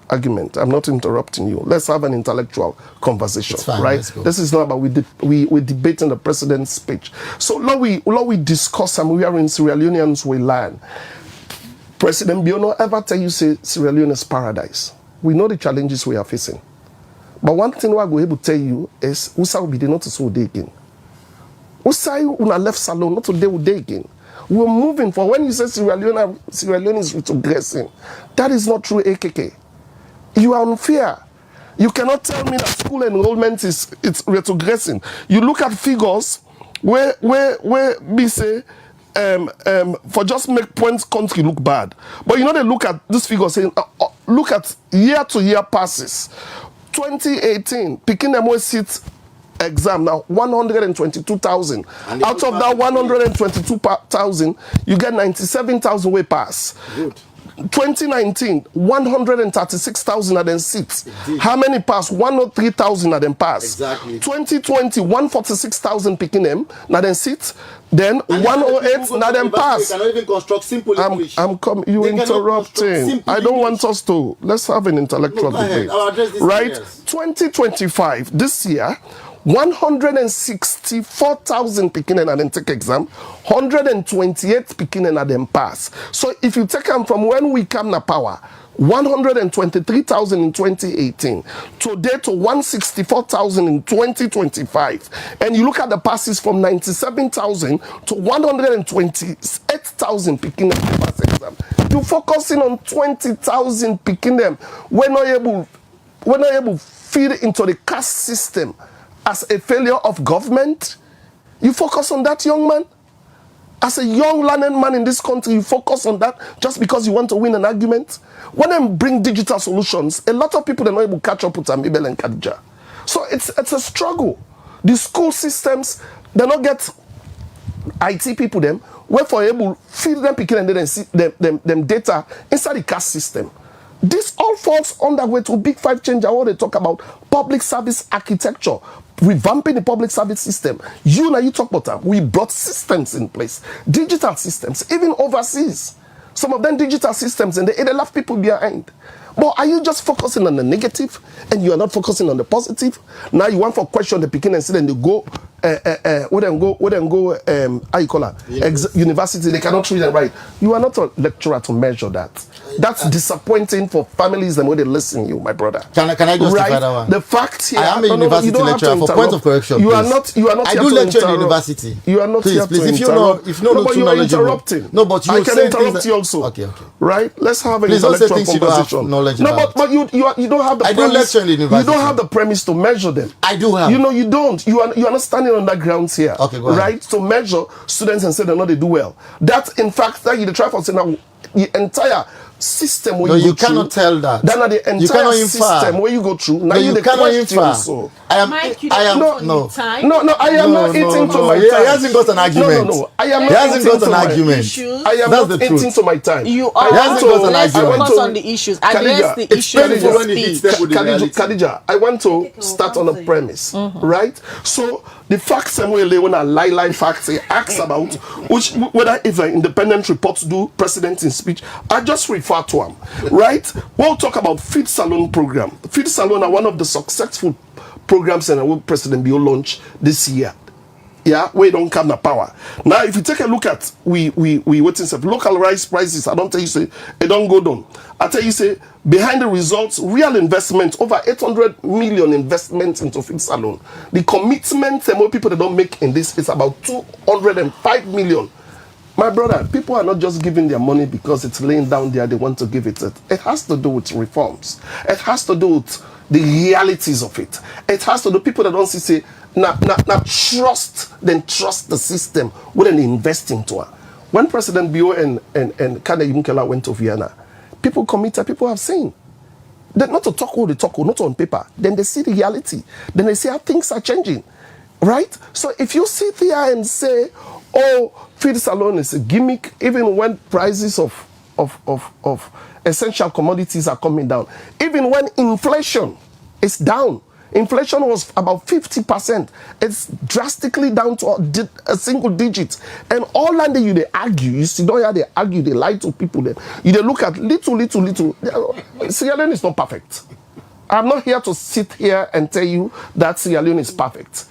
I'm not interrupting you. Let's have an intellectual conversation, fine, right? This is not about we're debating the president's speech. So we discuss and we are in Sierra Leoneans we learn. President Biono ever tell you say Sierra Leone is paradise. We know the challenges we are facing. But one thing we are going to tell you is Usa will be not to so day again. Usa una left salon not today will day again. We're moving for when you say Sierra Leone is retrogressing. That is not true, AKK. You are unfair. You cannot tell me that school enrollment it's retrogressing. You look at figures where we say for just make points country look bad. But you know they look at this figure saying look at year to year passes. 2018, Peking MO seats exam now 122,000. Out of that 122,000, you get 97,000 way pass. Good. 2019, 136,000 are then seats. Indeed. How many pass? 103,000 are then pass. Exactly. 2020, 146,000 picking them, now then seats. Then 108, now then pass. They cannot even construct simple English. You interrupting. I don't want us to. Let's have an intellectual debate. I'll address this. Right? 2025, this year, 164,000 picking and then take exam, 128 picking and then pass. So if you take them from when we come to power, 123,000 in 2018, today to 164,000 in 2025, and you look at the passes from 97,000 to 128,000 picking and pass exam. You're focusing on 20,000 picking them. We're not able to feed into the caste system as a failure of government. You focus on that, young man. As a young learning man in this country, you focus on that just because you want to win an argument. When they bring digital solutions, a lot of people are not able to catch up with Amibel and Khadija. So it's a struggle. The school systems, they don't get IT people them, where for able feed them picking and then see them data inside the caste system. This all falls under way to Big Five change. I want to talk about public service architecture, revamping the public service system. You talk about that. We brought systems in place, digital systems, even overseas. Some of them digital systems, and they left people behind. But are you just focusing on the negative and you are not focusing on the positive? Now you want for question the beginning and then they go, how you call it? University, they cannot read and write. You are not a lecturer to measure that. That's disappointing for families and when they listen to you, my brother. Can I justify that one? The fact here, I am a university lecturer. For point of correction, you are not. I do lecture in university. You are not here to interrupt. If you know but you are interrupting. No, but I can interrupt you also. Okay. Right? Let's have an intellectual conversation. No, but you don't have the premise. I don't lecture in the university. You don't have the premise to measure them. I do have. You don't. You are not standing on that grounds here. Okay, go ahead. Right? To measure students and say they do well. That in fact that you try for saying now the entire system where No, you you go cannot through. tell that. Then the You cannot entire infer. system where you go through. Now No, you the cannot question, infer. so. Mike, you I am don't no. need time. No, I am not eating to my He time. hasn't got an argument. No. I am He not hasn't eating got to an my argument. Issues. I am That's not the eating truth. to my time. You I are. want to- Let's I want focus to- on the issues. Khadija, Address the it's issues painful and when he hits speak. them with the reality. Khadija, I want to start on a premise, right? So the facts Samuel when a lie facts he asks about which whether if an independent reports do president in speech, I just refer to him, right? We'll talk about Feed Salon program. Feed Salon are one of the successful programs and President Bio launched this year. Yeah, we don't come to power. Now, if you take a look at we waiting for local rice prices, I don't tell you say it don't go down. I tell you say behind the results, real investment over 800 million investment into Feed Salon. The commitment and more people that don't make in this is about 205 million. My brother, people are not just giving their money because it's laying down there. They want to give it. It has to do with reforms. It has to do with the realities of it. It has to do people that don't see say now trust the system when they invest into it. When President Bio and Kane Yunkela went to Vienna, people committed. People have seen. That not to talk all the talk, not on paper. Then they see the reality. Then they see how things are changing, right? So if you sit there and say, "Oh, Feed Salon is a gimmick," even when prices of essential commodities are coming down, even when inflation is down. Inflation was about 50%. It's drastically down to a single digit. And all that you they argue, you see, don't hear they argue, they lie to people. Then you they look at little. Sierra Leone is not perfect. I'm not here to sit here and tell you that Sierra Leone is perfect.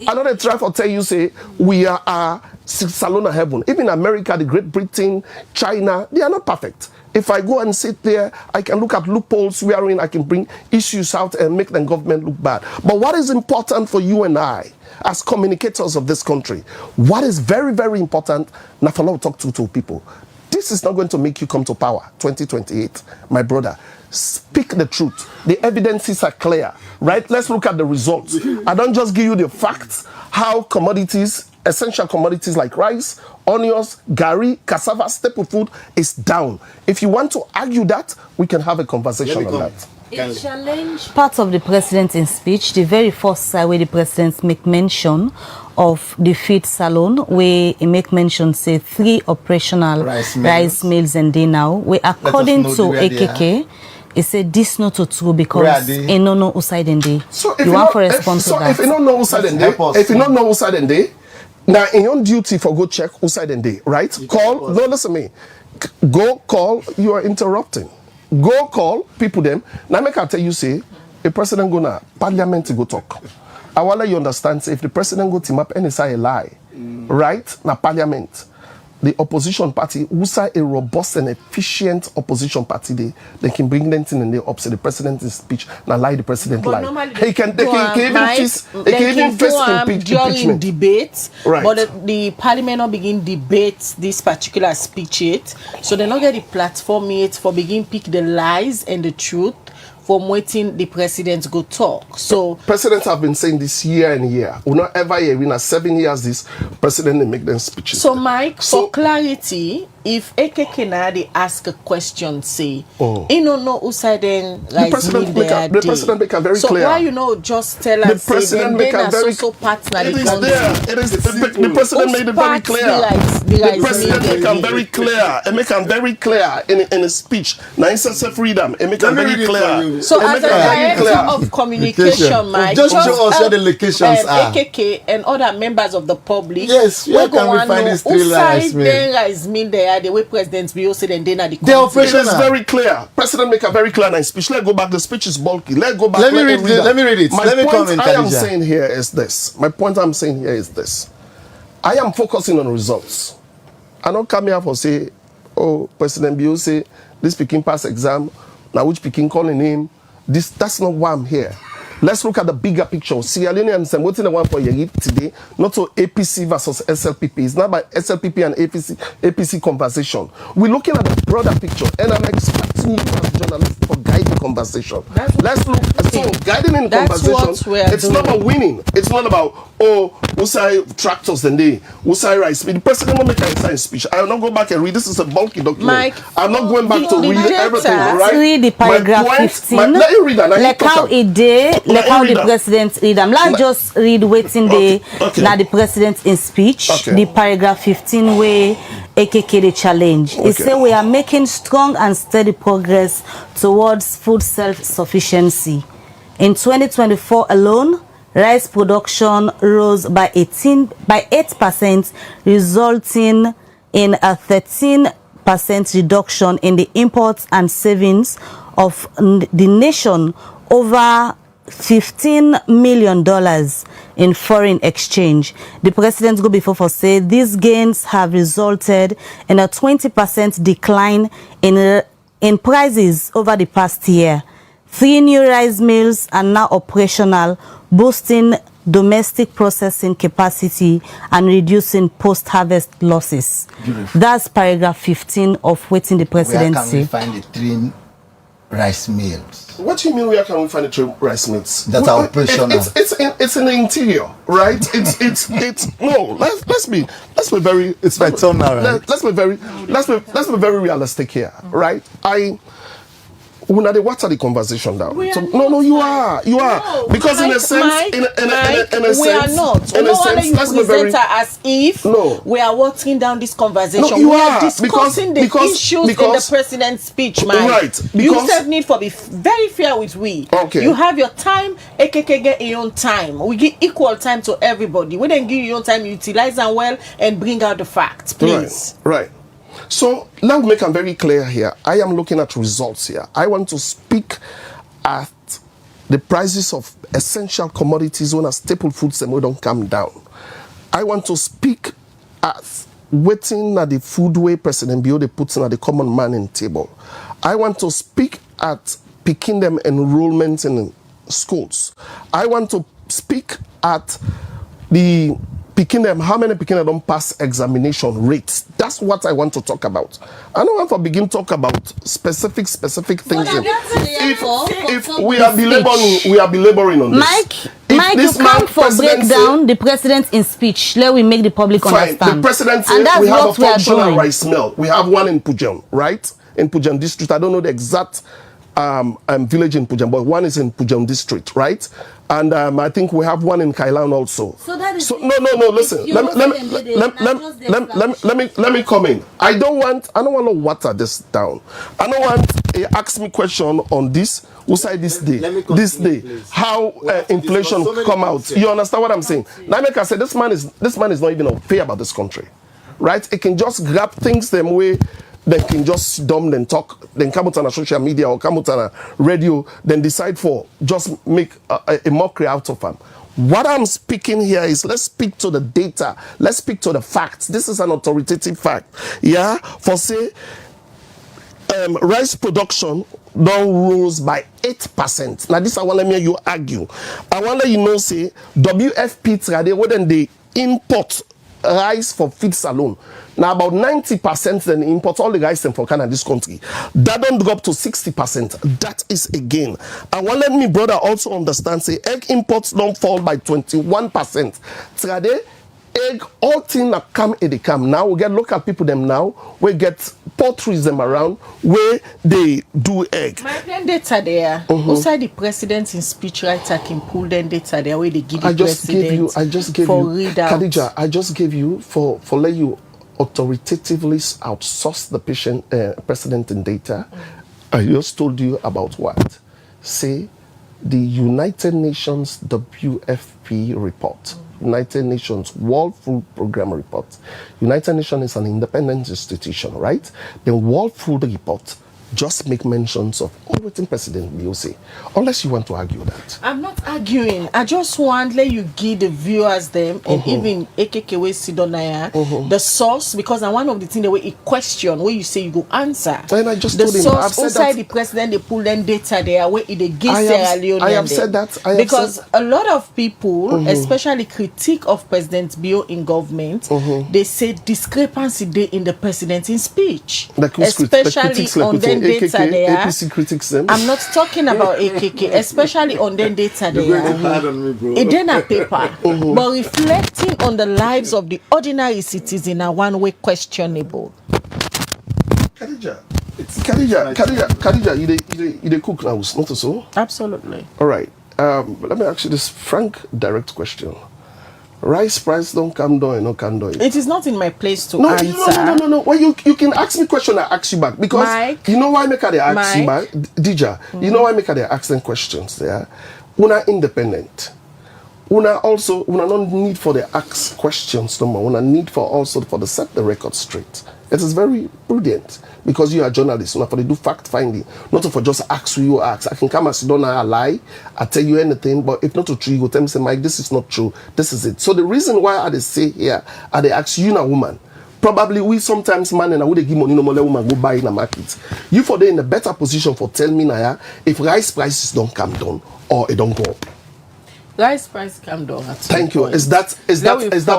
I know they try to tell you, say, we are Salon of heaven. Even America, the Great Britain, China, they are not perfect. If I go and sit there, I can look at loopholes wherein I can bring issues out and make the government look bad. But what is important for you and I, as communicators of this country, what is very, very important, Nafala talk to people. This is not going to make you come to power, 2028, my brother. Speak the truth. The evidences are clear, right? Let's look at the results. I don't just give you the facts, how commodities, essential commodities like rice, onions, gari, cassava, staple food is down. If you want to argue that, we can have a conversation on that. A challenge. Part of the president's speech, the very first side where the president make mention of the Feed Salon, where he make mention say 3 operational rice mills and day now, where according to AKK, he said this not true because he no know outside and day. So if you want to respond to that. If you don't know outside and day, if you don't know outside and day, now in your duty for go check outside and day, right? Call. No, listen to me. Go call. You are interrupting. Go call people them. Now make I tell you say a president go na parliament to go talk. I want let you understand say if the president go team up and say a lie, right? Na parliament. The opposition party, who say a robust and efficient opposition party, they can bring them in and they upset the president's speech and lie the president lie. They can even face impeachment during debates, right. But the parliament not begin debate this particular speech yet, so they not get the platform yet for begin pick the lies and the truth from waiting the president go talk. So presidents have been saying this year and year. We not ever hear in 7 years this president they make them speeches. So Mike, for clarity, if AKK now they ask a question, say, you know who side then the president make a very so clear. So why you know just tell us the president make a very partner? It is there. It is the president made it very clear. The president make them very clear. It make them very clear in a speech. Now it's a freedom. It make them very clear. So as a director of communication, Mike, just show us where the locations are. AKK and other members of the public. Yes, where can we find this 3 rice mill? The way President Bio said and then at the operation is very clear. President make a very clear nice speech. Let's go back. The speech is bulky. Let's go back. Let me read it. Let me comment. I am saying here is this. My point I'm saying here is this. I am focusing on results. I don't come here for say, oh, President Bio say this Peking pass exam. Now which Peking calling him? That's not why I'm here. Let's look at the bigger picture. Sierra Leone and some what's the one for Yeri today, not to APC versus SLPP. It's not by SLPP and APC conversation. We're looking at the broader picture, and I'm expecting you as journalists to guide the conversation. Let's look. So guiding in conversation. It's not about winning. It's not about, oh, Usai tractors and they, Usai rice. The president will make a science speech. I will not go back and read. This is a bulky document. Mike, I'm not going back to read everything, right? Read the paragraph 15. Let you read that. Like how it did, like how the president read them. Let's just read waiting the now the president in speech. The paragraph 15 where AKK the challenge. It says we are making strong and steady progress towards food self-sufficiency. In 2024 alone, rice production rose by 8%, resulting in a 13% reduction in the imports and savings of the nation, over $15 million in foreign exchange. The president go before for say these gains have resulted in a 20% decline in prices over the past year. 3 new rice mills are now operational, boosting domestic processing capacity and reducing post-harvest losses. Beautiful. That's paragraph 15 of waiting the presidency. Where can we find the 3 rice mills? What do you mean where can we find the 3 rice mills? That are operational. It's in the interior, right? It's no. Let's be very. It's my turn now, right? Let's be very realistic here, right? When they water the conversation down. So, no, you are because in a sense, in a sense, we are not. In a sense, let's be very as if we are watering down this conversation. No, you we are discussing the issues in the president's speech, Mike. Right. You said need for be very fair with we. Okay. You have your time. AKK get your own time. We give equal time to everybody. We then give you your own time. Utilize them well and bring out the facts, please. Right. So let me make it very clear here. I am looking at results here. I want to speak at the prices of essential commodities when a staple foods and we don't come down. I want to speak at waiting at the food way President Bio they puts at the common man in table. I want to speak at picking them enrollment in schools. I want to speak at the picking them, how many picking them don't pass examination rates. That's what I want to talk about. I don't want to begin to talk about specific things. If we are belaboring on this. Mike, you come for breakdown the president in speech. Let we make the public understand. The president said we have a functional rice mill. We have one in Pujan, right? In Pujan district. I don't know the exact village in Pujan, but one is in Pujan district, right? And I think we have one in Kailan also. No. Listen. Let me come in. I don't want to water this down. I don't want ask me question on this. Who say this day? Please. How inflation come out? You understand what I'm saying? Now, like I said, this man is not even fair about this country, right? It can just grab things them way. They can just dumb then talk, then come out on a social media or come out on a radio, then decide for just make a mockery out of them. What I'm speaking here is let's speak to the data, let's speak to the facts. This is an authoritative fact. Yeah, for say rice production don't rose by 8%. Now this I want to let you argue. I want to let you know say WFP trade wouldn't they import rice for feed salon. Now about 90% then import all the rice for Canada this country. That don't drop to 60%. That is again. I want let me brother also understand say egg imports don't fall by 21%. Trade egg all thing that come they come. Now we get local people them now. We get poultries them around where they do egg. My friend data there. Outside the president in speech writer can pull them data there where they give the president. I just gave you Khadija, I just gave you for let you authoritatively outsource the president in data. I just told you about what? Say the United Nations WFP report. United Nations World Food Program report. United Nations is an independent institution, right? The World Food report just make mentions of everything President Bio say, unless you want to argue that. I'm not arguing. I just want to let you give the viewers them and even AKK way Sidonaya the source, because I one of the things the way a question where you say you go answer. And I just the told him, source I've said outside that. The president they pull them data there where they give Sierra Leone. I have said that. Because a lot of people, especially critique of President Bio in government, they say discrepancy day in the president in speech, especially on then data AKK, there. APC critics them. I'm not talking about AKK, especially on the data there. It then a paper, but reflecting on the lives of the ordinary citizen are one way questionable. Khadija, you dey cook now, not so? Absolutely. All right. Let me ask you this frank, direct question. Rice price don't come down, no come down. It is not in my place to answer. No. Well, you can ask me question, I ask you back. Because Mike, you know why make they ask you back? Dija, you know why make they ask them questions there? Una independent. Una no need for the ask questions no more. Una need for also for the set the record straight. It is very prudent because you are journalists. Not for the do fact finding, not for just ask who you ask. I can come and sit down and lie, I tell you anything, but if not true, you go tell me say, Mike, this is not true. This is it. So the reason why I say here, I they ask you na woman. Probably we sometimes man and I would give money no more let woman go buy in the market. You for they in a better position for tell me now if rice prices don't come down or it don't go up. Rice price come down. Thank you. Is that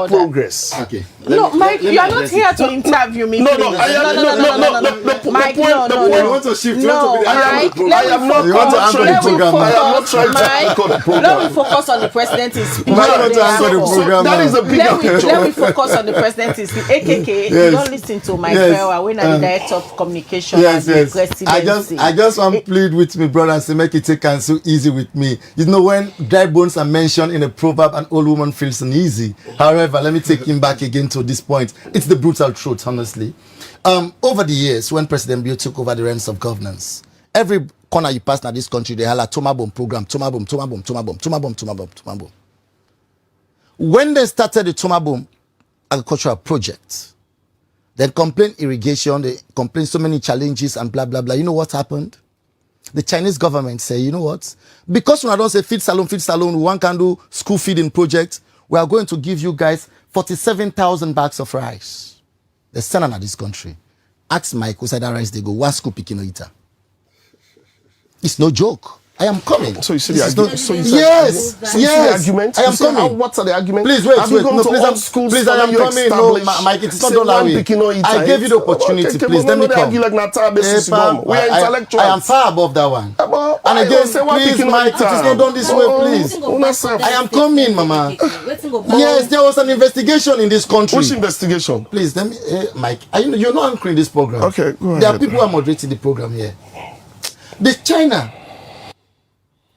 progress? Okay. No, Mike, you are not here to interview me. No, Mike, no. You want to shift? No, I am not trying to record the program. Let me focus on the president's speech. That is a bigger picture. Let me focus on the president's speech. AKK, you don't listen to my Berewa when I'm the director of communication and the presidency. I just want to plead with me, brother, and say make it take and so easy with me. You know when dry bones are mentioned in a proverb, an old woman feels uneasy. However, let me take him back again to this point. It's the brutal truth, honestly. Over the years, when President Bio took over the reins of governance, every corner you pass in this country, they had a Tomabom program, Tomabom. When they started the Tomabom agricultural project, then complained irrigation, they complained so many challenges and blah, blah, blah. You know what happened? The Chinese government say, you know what? Because when I don't say feed salon, one can do school feeding project, we are going to give you guys 47,000 bags of rice. They send them at this country. Ask Mike who said that rice they go, one school picking eater. It's no joke. I am coming. So you see the argument? Yes. I am coming. What are the arguments? Please wait. No, please, I am coming. No, Mike, it's not done that way. I gave you the opportunity. Please, let me come. We are intellectuals. I am far above that one. And again, please, Mike, it is not done this way, please. I am coming, Mama. Yes, there was an investigation in this country. Which investigation? Please, let me, Mike, you're not anchoring this program. Okay, go ahead. There are people who are moderating the program here. The China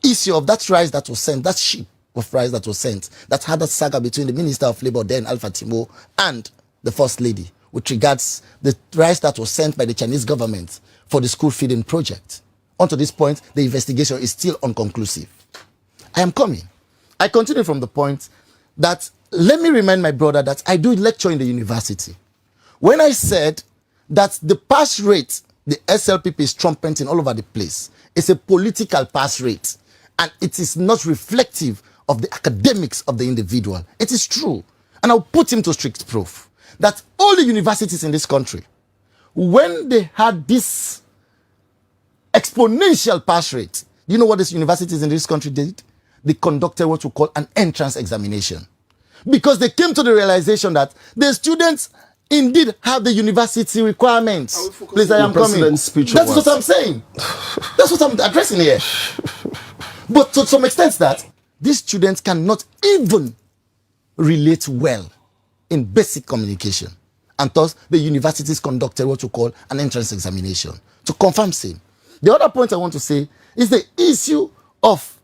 issue of that rice that was sent, that ship of rice that was sent, that had a saga between the Minister of Labour, then Alpha Timo, and the First Lady, with regards the rice that was sent by the Chinese government for the school feeding project. On to this point, the investigation is still unconclusive. I am coming. I continue from the point that, let me remind my brother that I do lecture in the university. When I said that the pass rate, the SLPP is trumpeting all over the place, it's a political pass rate. And it is not reflective of the academics of the individual. It is true. And I'll put him to strict proof that all the universities in this country, when they had this exponential pass rate, you know what these universities in this country did? They conducted what we call an entrance examination. Because they came to the realization that the students indeed have the university requirements. Please, I am coming. That's what I'm saying. That's what I'm addressing here. But to some extent that these students cannot even relate well in basic communication. And thus, the universities conducted what we call an entrance examination to confirm same. The other point I want to say is the issue of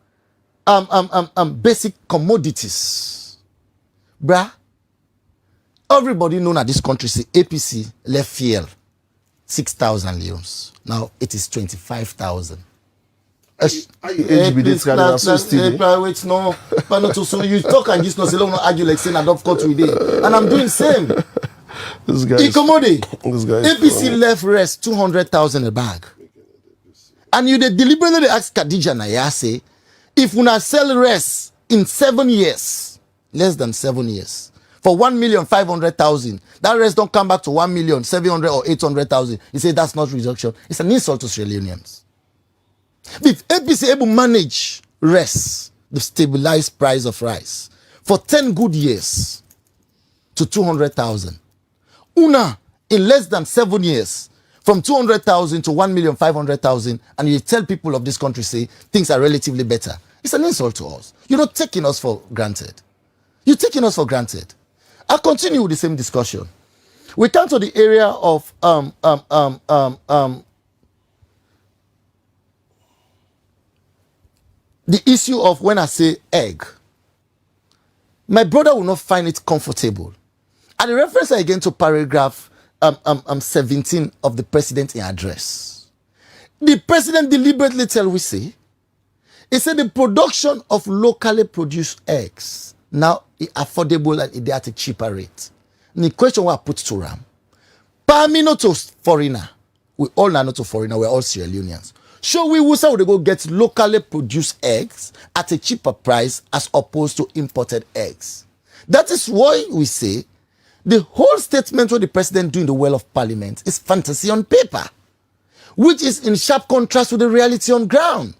basic commodities. Bruh, everybody knows that this country say APC left fuel 6,000 leons. Now it is 25,000. You talk and just not argue like saying adopt court today. And I'm doing same. This guy APC left rest 200,000 a bag. And you deliberately ask Khadija Naya say, if we sell rest in 7 years, less than 7 years, for 1,500,000, that rest don't come back to 1,700,000 or 800,000. You say that's not reduction. It's an insult to Sierra Leoneans. If APC able manage rest, the stabilized price of rice, for 10 good years to 200,000, in less than 7 years, from 200,000 to 1,500,000, and you tell people of this country, say, things are relatively better. It's an insult to us. You're not taking us for granted. You're taking us for granted. I'll continue with the same discussion. We come to the area of the issue of when I say egg. My brother will not find it comfortable. And the reference again to paragraph 17 of the president in address. The president deliberately tell we say, he said the production of locally produced eggs now is affordable and at a cheaper rate. And the question I put to Ram, Pami not to foreigner, we all are not to foreigner, we're all Sierra Leoneans. So we will say we go get locally produced eggs at a cheaper price as opposed to imported eggs. That is why we say the whole statement what the president do in the well of parliament is fantasy on paper, which is in sharp contrast with the reality on ground.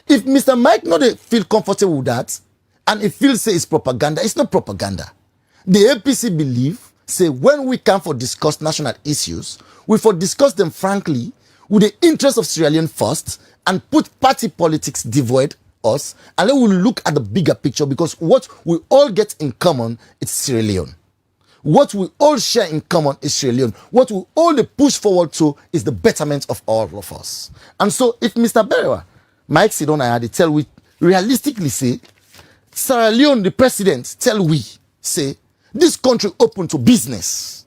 If Mr. Mike not feel comfortable with that, and if feels say it's propaganda, it's not propaganda. The APC believe, say when we come for discuss national issues, we for discuss them frankly with the interest of Sierra Leone first and put party politics devoid us, and then we'll look at the bigger picture because what we all get in common is Sierra Leone. What we all share in common is Sierra Leone. What we all push forward to is the betterment of all of us. And so if Mr. Berewa, Mike Sidon and I tell we realistically say, Sierra Leone, the president, tell we, say, this country open to business.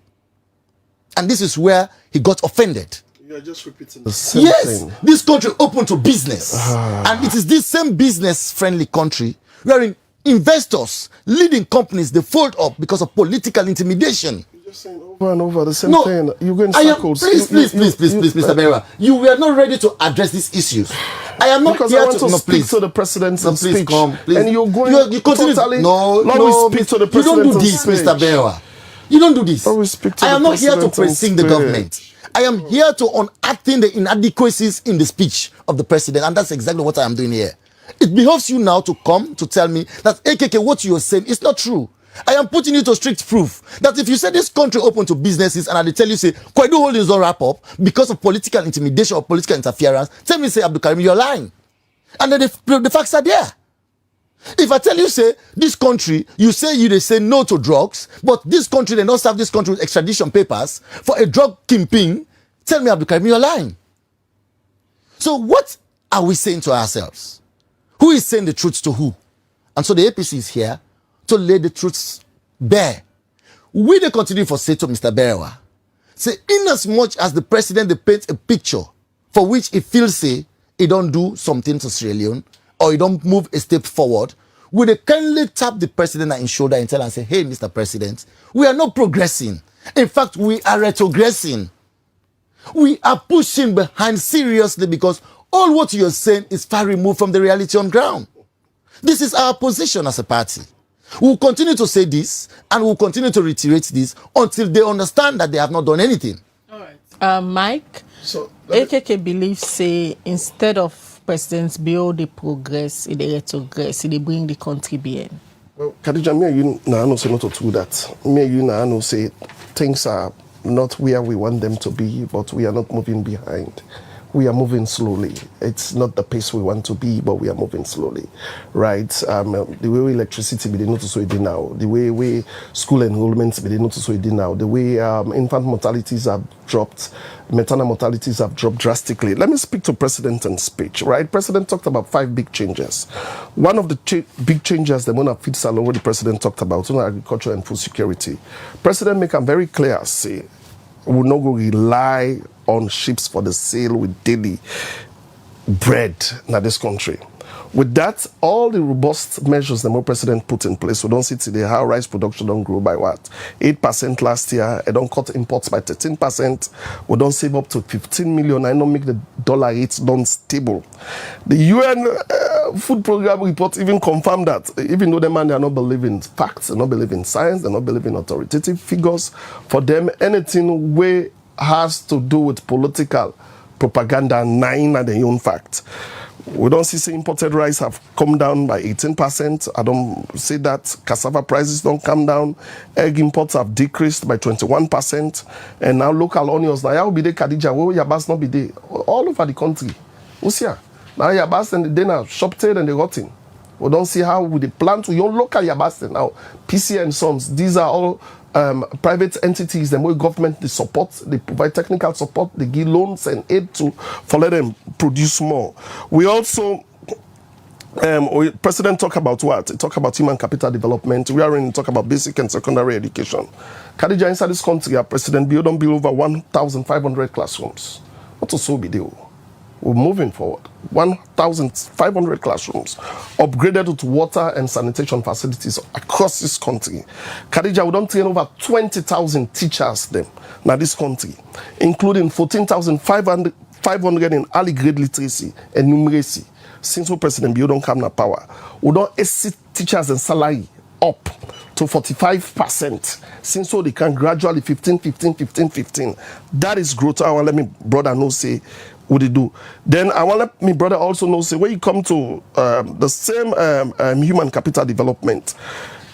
And this is where he got offended. You are just repeating the same thing. This country open to business. And it is this same business-friendly country wherein investors, leading companies, they fold up because of political intimidation. You're just saying over and over the same thing. You're going circles. Please, Mr. Berewa. You were not ready to address these issues. I am not because here I want to speak please. to the president's speech. Please come, please. And you're going you continue, totally... No, speak to the you don't do this, speech. Mr. Berewa. You don't do this. I am not here to pressing the government. I am here to unearthing the inadequacies in the speech of the president, and that's exactly what I am doing here. It behoves you now to come to tell me that AKK, what you are saying is not true. I am putting you to strict proof that if you say this country open to businesses and I tell you say Kwaidu Holdings don't wrap up because of political intimidation or political interference, tell me say Abdul Karim, you're lying. And then the facts are there. If I tell you say this country, you say no to drugs, but this country they don't serve this country with extradition papers for a drug kingpin, tell me Abdul Karim, you're lying. So what are we saying to ourselves? Who is saying the truth to who? And so the APC is here to lay the truths bare. We they continue for say to Mr. Berewa, say in as much as the president they paint a picture for which he feels say he don't do something to Sierra Leone or he don't move a step forward, we they kindly tap the president on his shoulder and tell and say, hey, Mr. President, we are not progressing. In fact, we are retrogressing. We are pushing behind seriously because all what you're saying is far removed from the reality on ground. This is our position as a party. We'll continue to say this and we'll continue to reiterate this until they understand that they have not done anything. All right. Mike, so AKK believes say instead of president's bill, they progress, they retrogress, they bring the country behind. Well, Khadija, me and you now say not to do that. Me and you now say things are not where we want them to be, but we are not moving behind. We are moving slowly. It's not the pace we want to be, but we are moving slowly, right? The way electricity be notice it now, the way school enrollments be notice it now, the way infant mortalities have dropped, maternal mortalities have dropped drastically. Let me speak to President in speech, right? President talked about 5 big changes. One of the big changes, the Mona Feed Salon, what the President talked about, on agriculture and food security. President make them very clear, say, we will not go rely on ships for the sale with daily bread in this country. With that, all the robust measures the more president put in place, we don't see today how rice production don't grow by what? 8% last year. It don't cut imports by 13%. We don't save up to 15 million. I don't make the dollar rates don't stable. The UN food program report even confirmed that, even though the man they are not believing facts, they not believing science, they not believing authoritative figures. For them, anything way has to do with political propaganda, nine are their own fact. We don't see imported rice have come down by 18%. I don't see that. Cassava prices don't come down. Egg imports have decreased by 21%. And now local onions, now how be they Khadija, where your bus not be there? All over the country. Usia. Now your bus and they now shop trade and they got in. We don't see how we plan to your local Yabas now. PC and Sons, these are all private entities, the way government they support, they provide technical support, they give loans and aid to for let them produce more. We also President talk about what? He talk about human capital development. We are in talk about basic and secondary education. Khadija, inside this country, President Bio don't build over 1,500 classrooms. What to so be deal? We're moving forward. 1,500 classrooms upgraded with water and sanitation facilities across this country. Khadija, we don't train over 20,000 teachers them now this country, including 14,500 in early grade literacy and numeracy. Since we President Bio don't come to power, we don't exceed teachers and salary up to 45%. Since so they can gradually 15. That is growth. I want let me brother know say what they do. Then I want let me brother also know say when you come to the same human capital development.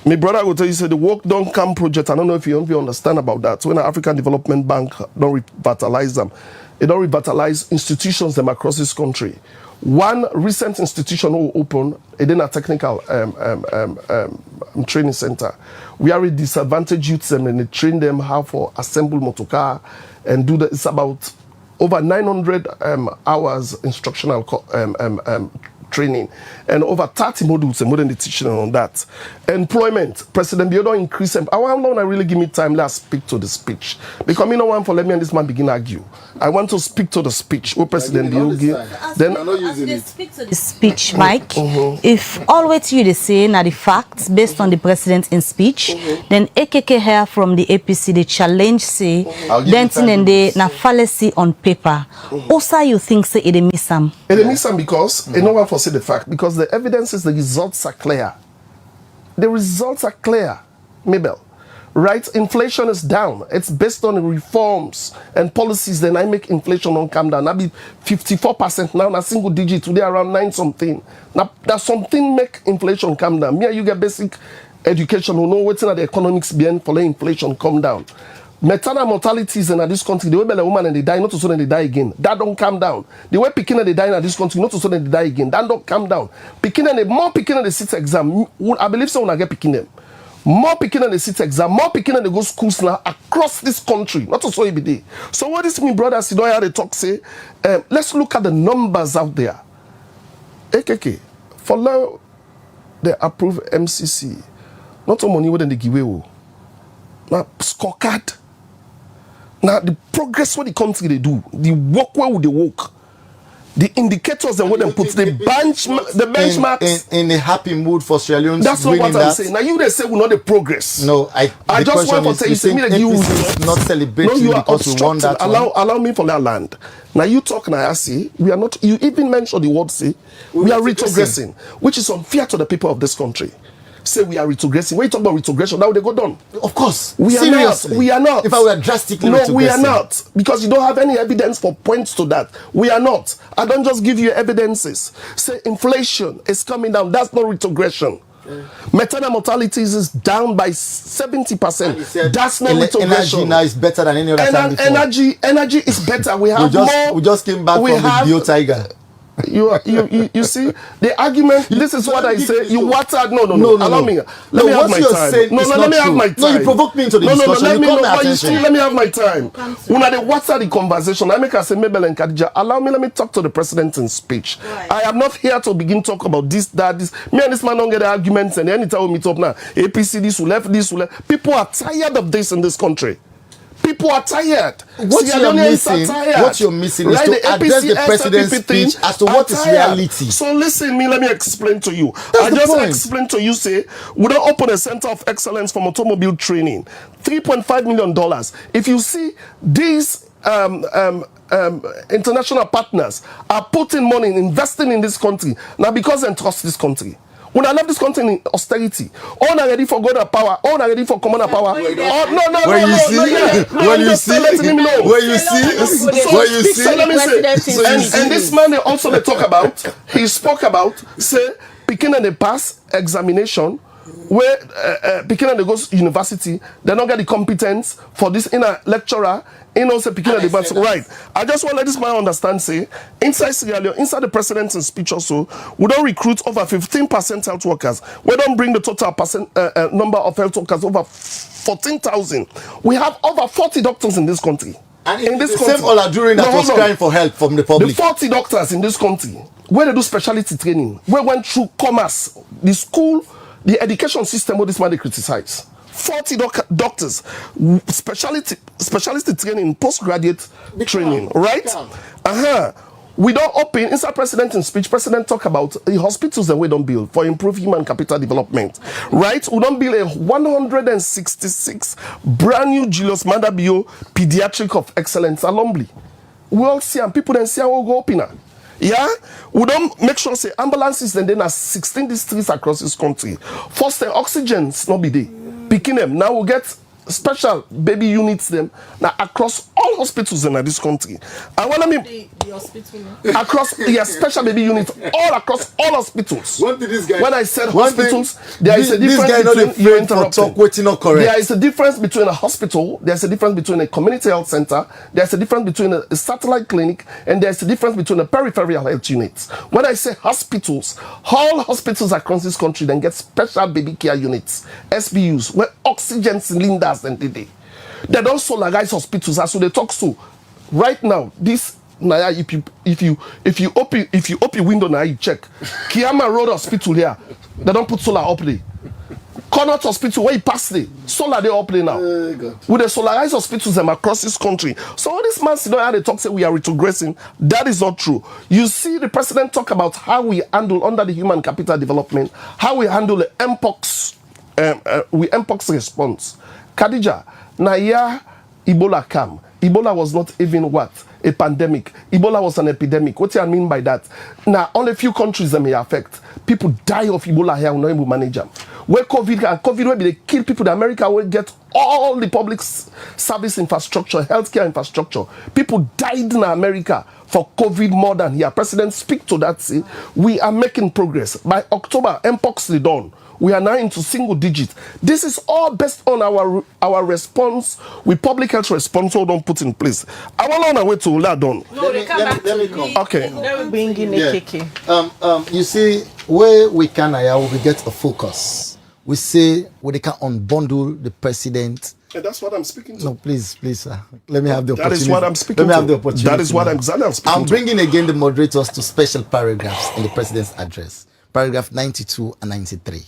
My brother will tell you say the work don't come project. I don't know if you understand about that. When the African Development Bank don't revitalize them, it don't revitalize institutions them across this country. One recent institution will open a technical training center. We are a disadvantaged youths and they train them how to assemble motorcar and do that. It's about over 900 hours instructional training and over 30 modules and more than the teaching on that. Employment, President Bio don't increase them. I want to really give me time, let's speak to the speech. Because me no want for let me and this man begin argue. I want to speak to the speech. What President Bio give. Then as they speak to the speech, Mike, if always you they say now the facts based on the president in speech, then AKK here from the APC they challenge say then and they na fallacy on paper. Also you think say it miss some. It miss some because no one foresee the fact because the evidence is the results are clear. The results are clear, Mabel. Right? Inflation is down. It's based on reforms and policies. Then I make inflation on come down. Now be 54% now, a single digit today around 9 something. Now that something make inflation come down. Me and you get basic education who know what's in the economics behind for the inflation come down. Maternal mortalities in this country, the way a woman and they die, not to so they die again. That don't come down. The way picking and they die in this country, not to so they die again. That don't come down. Picking and more picking and they sit exam. I believe so when I get picking them. More picking and they sit exam, more picking and they go schools now across this country. Not to so it be there. So what is me, brothers? You know how they talk say? Let's look at the numbers out there. AKK, for now, they approve MCC. Not all money when they give away. Now scorecard. Now, the progress what the country they do, the work where would they work, the indicators and what they put, the benchmarks. In a happy mood for Sierra Leone. That's not what I'm saying. Now, you they say we're not the progress. No, I just want to tell you, say, you is not celebrating no, you are because we won that allow me for that land. Now, you talk now, I say, we are not, you even mentioned the word, say, we are retrogressing, which is unfair to the people of this country. Say we are retrogressing. When you talk about retrogression, now they go down. Of course. We are not. We are not. If I were drastically no, we are not. Because you don't have any evidence for points to that. We are not. I don't just give you evidences. Say inflation is coming down. That's not retrogression. Maternal mortalities is down by 70%. That's not retrogression. Energy now is better than any other time before. Energy is better. We have more. We just came back from the Bio Tiger. You see the argument. This is what I say. You watered. No. Allow me. Let me have my time. Let me have my time. No, you provoked me into the discussion. Let me have my time. When I water the conversation, I make us say Mabel and Khadija. Allow me. Let me talk to the president in speech. Right. I am not here to begin talk about this, that, this. Me and this man don't get the arguments, and anytime we meet up now, APC this will left, this will left. People are tired of this in this country. People are tired. What you're missing is right? To address the president's speech as to what is reality. So listen, let me explain to you. I just explained to you, say, we don't open a center of excellence for automobile training. $3.5 million. If you see these international partners are putting money, investing in this country, now because they trust this country. When I left this country in austerity, all not ready for God of power, all not ready for commander power. When you see, let me say, and this man also they talk about, he spoke about, say, picking in the pass examination, where picking in the goes university, they don't get the competence for this inner lecturer, say picking in the pass. Right. I just want to let this man understand, say, inside Sierra Leone, inside the president's speech also, we don't recruit over 15% health workers. We don't bring the total number of health workers over 14,000. We have over 40 doctors in this country. And in this country, same Olajurin that was crying for help from the public. The 40 doctors in this country, where they do specialty training, where went through commerce, the school, the education system, what this man they criticize. 40 doctors, specialty training, postgraduate training, right? We don't open, inside president's speech, president talk about the hospitals that we don't build for improve human capital development, right? We don't build a 166 brand new Julius Maada Bio pediatric of excellence alumni. We all see and people then see how we go open. Yeah, we don't make sure say ambulances and then 16 districts across this country. First, the oxygen's not be there. Picking them now, we get special baby units them now across all hospitals in this country. And what I mean, the hospital across special baby units all across all hospitals. When I said One hospitals, there is a difference There is a difference between a hospital, there's a difference between a community health center, there's a difference between a satellite clinic, and there's a difference between a peripheral health unit. When I say hospitals, all hospitals across this country then get special baby care units, SBUs, where oxygen cylinders and they don't solarize hospitals as so they talk to right now. This now if you open window now you check Kiama Road Hospital here, they don't put solar up there. Connaught Hospital where you pass there, solar they up there now. With the solarized hospitals them across this country. So all this man sit down and they talk say we are retrogressing. That is not true. You see the president talk about how we handle under the human capital development, how we handle the Mpox response. Khadija, Naya, Ebola came. Ebola was not even what? A pandemic. Ebola was an epidemic. What do I mean by that? Now, only a few countries that may affect. People die of Ebola here, we not able to manage them. Where COVID will be they kill people, the America will get all the public service infrastructure, healthcare infrastructure. People died in America for COVID more than here. President speak to that, say, we are making progress. By October, Mpox is done. We are now into single digits. This is all based on our response with public health response we don't put in place. I want on our way to Ladon. No, they come back to me. Okay. They will bring in AKK. You see, where we can we get a focus. We say we can unbundle the president. And that's what I'm speaking to. No, please, sir. Let me have the opportunity. That is what I'm speaking to. Let me have the opportunity. That is what I'm speaking to. I'm bringing again the moderators to special paragraphs in the president's address. Paragraph 92 and 93.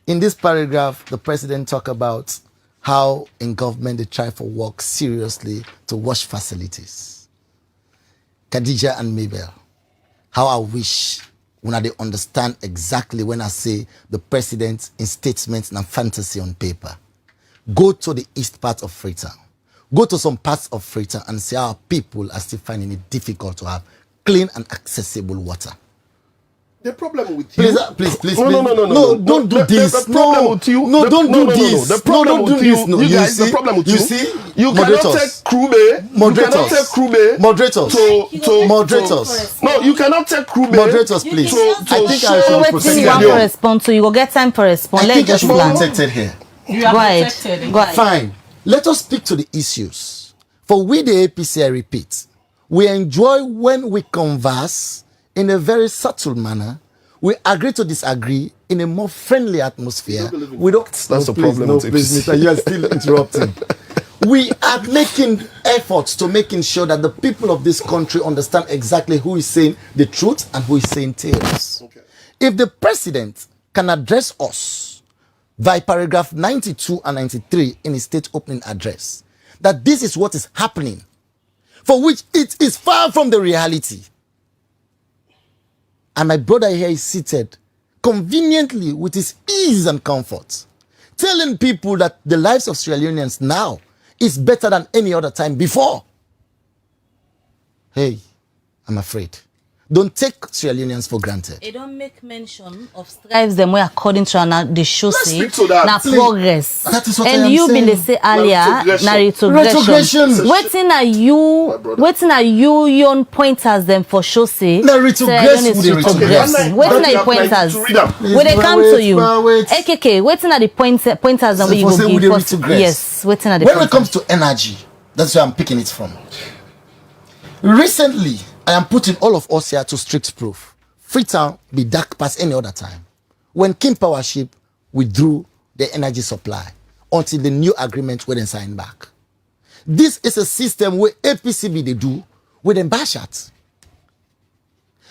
In this paragraph, the president talk about how in government they try to work seriously to wash facilities. Khadija and Mabel, how I wish when they understand exactly when I say the president in statements and fantasy on paper. Go to the east part of Freetown. Go to some parts of Freetown and see how people are still finding it difficult to have clean and accessible water. The problem with you... Please. No, don't do this. The problem with you... No, don't do this. The problem with you... You guys, the problem with you... You cannot take Krube... Moderators. No, you cannot take Krube... Moderators, please. I think I should proceed. You want to respond to... You will get time for response. I think I should be protected here. You are protected. Go ahead. Fine. Let us speak to the issues. For we, the APC, I repeat, we enjoy when we converse in a very subtle manner. We agree to disagree in a more friendly atmosphere. We don't. That's the problem. No, please, Mr. You are still interrupting. We are making efforts to making sure that the people of this country understand exactly who is saying the truth and who is saying tales. Okay. If the president can address us by paragraph 92 and 93 in his state opening address, that this is what is happening, for which it is far from the reality. And my brother here is seated conveniently with his ease and comfort, telling people that the lives of Sierra Leoneans now is better than any other time before. Hey, I'm afraid. Don't take Sierra Leoneans for granted. They don't make mention of strives them way according to the show say speak to that. na progress. That is what I and am you saying. been they say earlier na Retrogression. Waiting are you young pointers them for show say Na retrogress Sierra Leone is with the retrogressing. retrogress. Waiting are the Okay, pointers okay, when they come to you. Wait. AKK waiting are the pointers and So we for say go we give dey us. retrogress. Yes, waiting at the When pointers. it comes to energy, that's where I'm picking it from. Recently, I am putting all of us here to strict proof. Freetown be dark past any other time. When King Powership withdrew the energy supply until the new agreement were then signed back. This is a system where APCB they do with them bash at.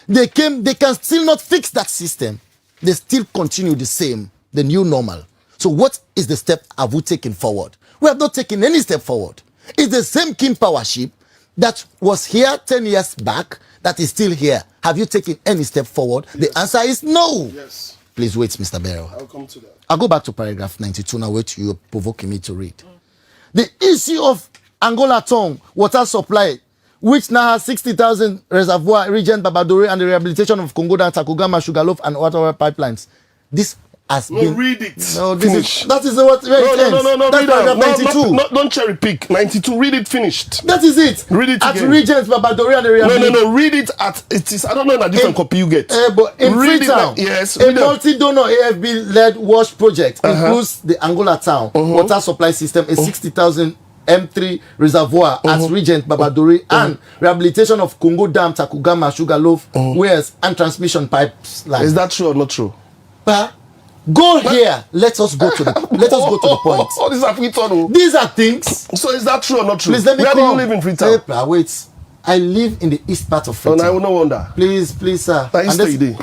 They can still not fix that system. They still continue the same, the new normal. So what is the step have we taken forward? We have not taken any step forward. It's the same King Powership that was here 10 years back that is still here. Have you taken any step forward? Yes. The answer is no. Yes. Please wait, Mr. Berewa. I'll come to that. I'll go back to paragraph 92 now, which you're provoking me to read. The issue of Angola Tongue water supply, which now has 60,000 reservoir, Regent Babadori, and the rehabilitation of Congo, Takugama, Sugarloaf, and water pipelines. This has been... read it. No, Finish. that is what... No, That's read it. paragraph 92. Don't cherry pick. 92, read it finished. That is it. Read it at again. Regent Babadori and the rehabilitation. No, read it at... It is, I don't know in a different copy you get. But in read Freetown, yes, a multi-donor AFB-led wash project includes the Angola Town water supply system, a 60,000 M3 reservoir at Regent Babadori, and rehabilitation of Congo Dam, Takugama, Sugarloaf, wells, and transmission pipes. Is that true or not true? Go here. Let us go to the point. Oh, this is Freetown. These are things. So is that true or not true? Please let me Where do you live in Freetown? Wait. I live in the east part of Freetown. I will no wonder. Please, sir. That is the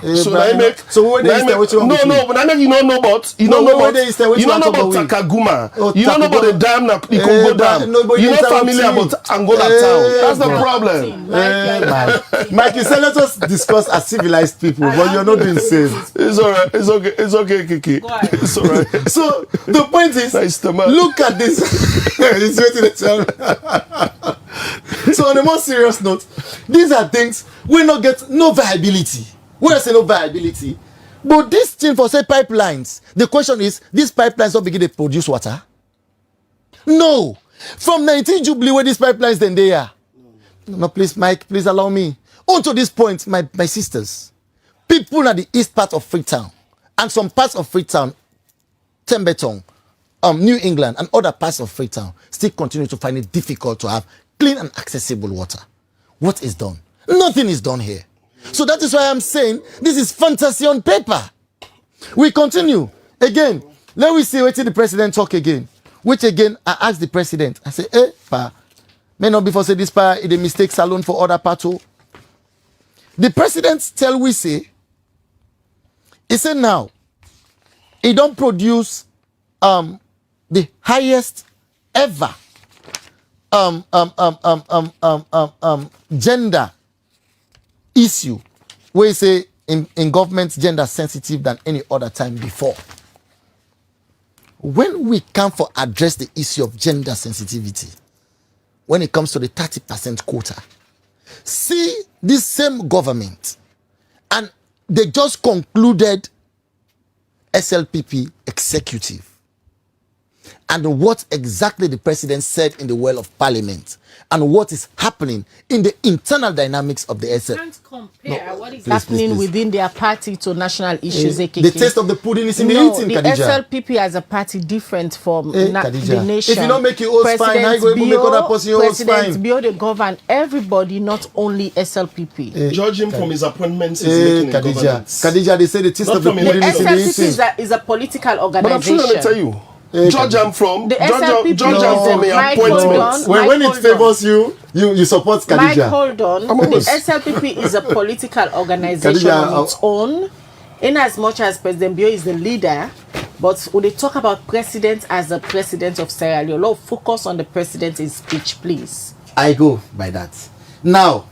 So when they make what you want No, but I know you don't know about you don't know about Takaguma. You don't know about the dam, the Congo Dam. You're not familiar about Angola Town. That's the problem. Mike, you said let us discuss as civilized people, but you're not doing same. It's alright. It's okay, Kiki. It's alright. So the point is, look at this. It's waiting to tell. So on a more serious note, these are things we not get no viability. When I say no viability, but this thing for say pipelines, the question is, these pipelines don't begin to produce water? No. From 19 Jubilee where these pipelines then they are. No, please, Mike, please allow me. On to this point, my sisters, people at the east part of Freetown and some parts of Freetown, Tembeton, New England and other parts of Freetown still continue to find it difficult to have clean and accessible water. What is done? Nothing is done here. So that is why I'm saying this is fantasy on paper. We continue. Again, let me see what the president talk again. Which again, I asked the president, I say, may not before say this pa is a mistake salon for other parts. The president tell we say, he said now, he don't produce the highest ever gender issue where you say in government gender sensitive than any other time before. When we come for address the issue of gender sensitivity, when it comes to the 30% quota, see this same government and they just concluded SLPP executive. And what exactly the president said in the well of parliament and what is happening in the internal dynamics of the SL. You can't compare what is happening within their party to national issues. The taste of the pudding is in the eating, the Khadija. SLPP as a party different from the nation. If you don't make your own fine, how you going to make other person your own fine? President Bio, they govern everybody, not only SLPP. Judge him from his appointments he's making in government. Khadija, they say the taste of the pudding is in the eating. SLPP is a political organization. But I'm sure let me tell you. Judge I'm from the Judge I'm from a appointment. When it favors you, you support Khadija. Mike, hold on. The SLPP is a political organization on its own, in as much as President Bio is the leader. But when they talk about president as the president of Sierra Leone, let's focus on the president in speech, please. I go by that. Now,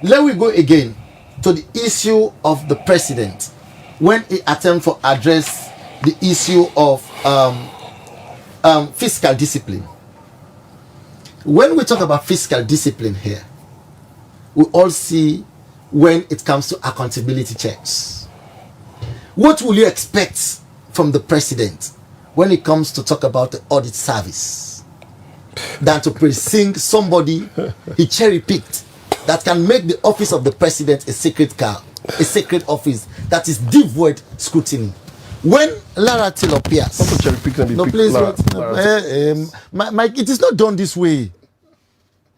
let we go again to the issue of the president when he attempt to address the issue of fiscal discipline. When we talk about fiscal discipline here, we all see when it comes to accountability checks. What will you expect from the president when it comes to talk about the audit service than to precinct somebody he cherry-picked that can make the office of the president a sacred cow, a sacred office that is devoid scrutiny? When Lara Taylor appears, no, please, Mike, it is not done this way.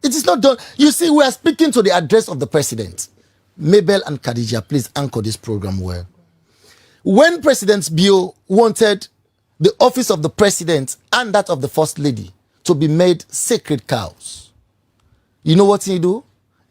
It is not done. You see, we are speaking to the address of the president. Mabel and Khadija, please anchor this program well. When President Bio wanted the office of the president and that of the first lady to be made sacred cows, you know what he do?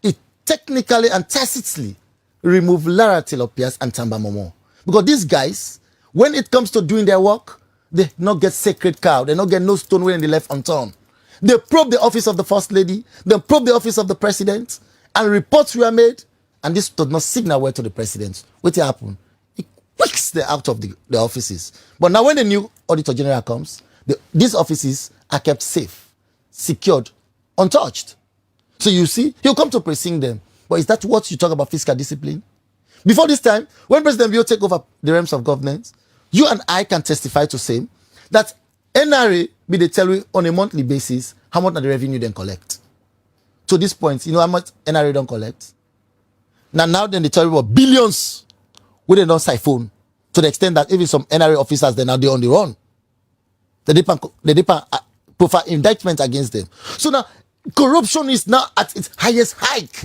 It technically and tacitly removed Lara Taylor Pierce and Tamba Momo. Because these guys, when it comes to doing their work, they not get sacred cow. They not get no stone when they left unturned. They probe the office of the first lady, they probe the office of the president, and reports were made, and this does not signal well to the president. What happened? He quicks them out of the offices. But now when the new Auditor General comes, these offices are kept safe, secured, untouched. So you see, he'll come to precinct them. But is that what you talk about fiscal discipline? Before this time, when President Bio take over the realms of government, you and I can testify to say that NRA be they tell you on a monthly basis how much of the revenue they collect. To this point, you know how much NRA don't collect? Now then they tell you about billions where they don't siphon, to the extent that even some NRA officers, they're now on the run. They depend profile indictment against them. So now corruption is now at its highest hike.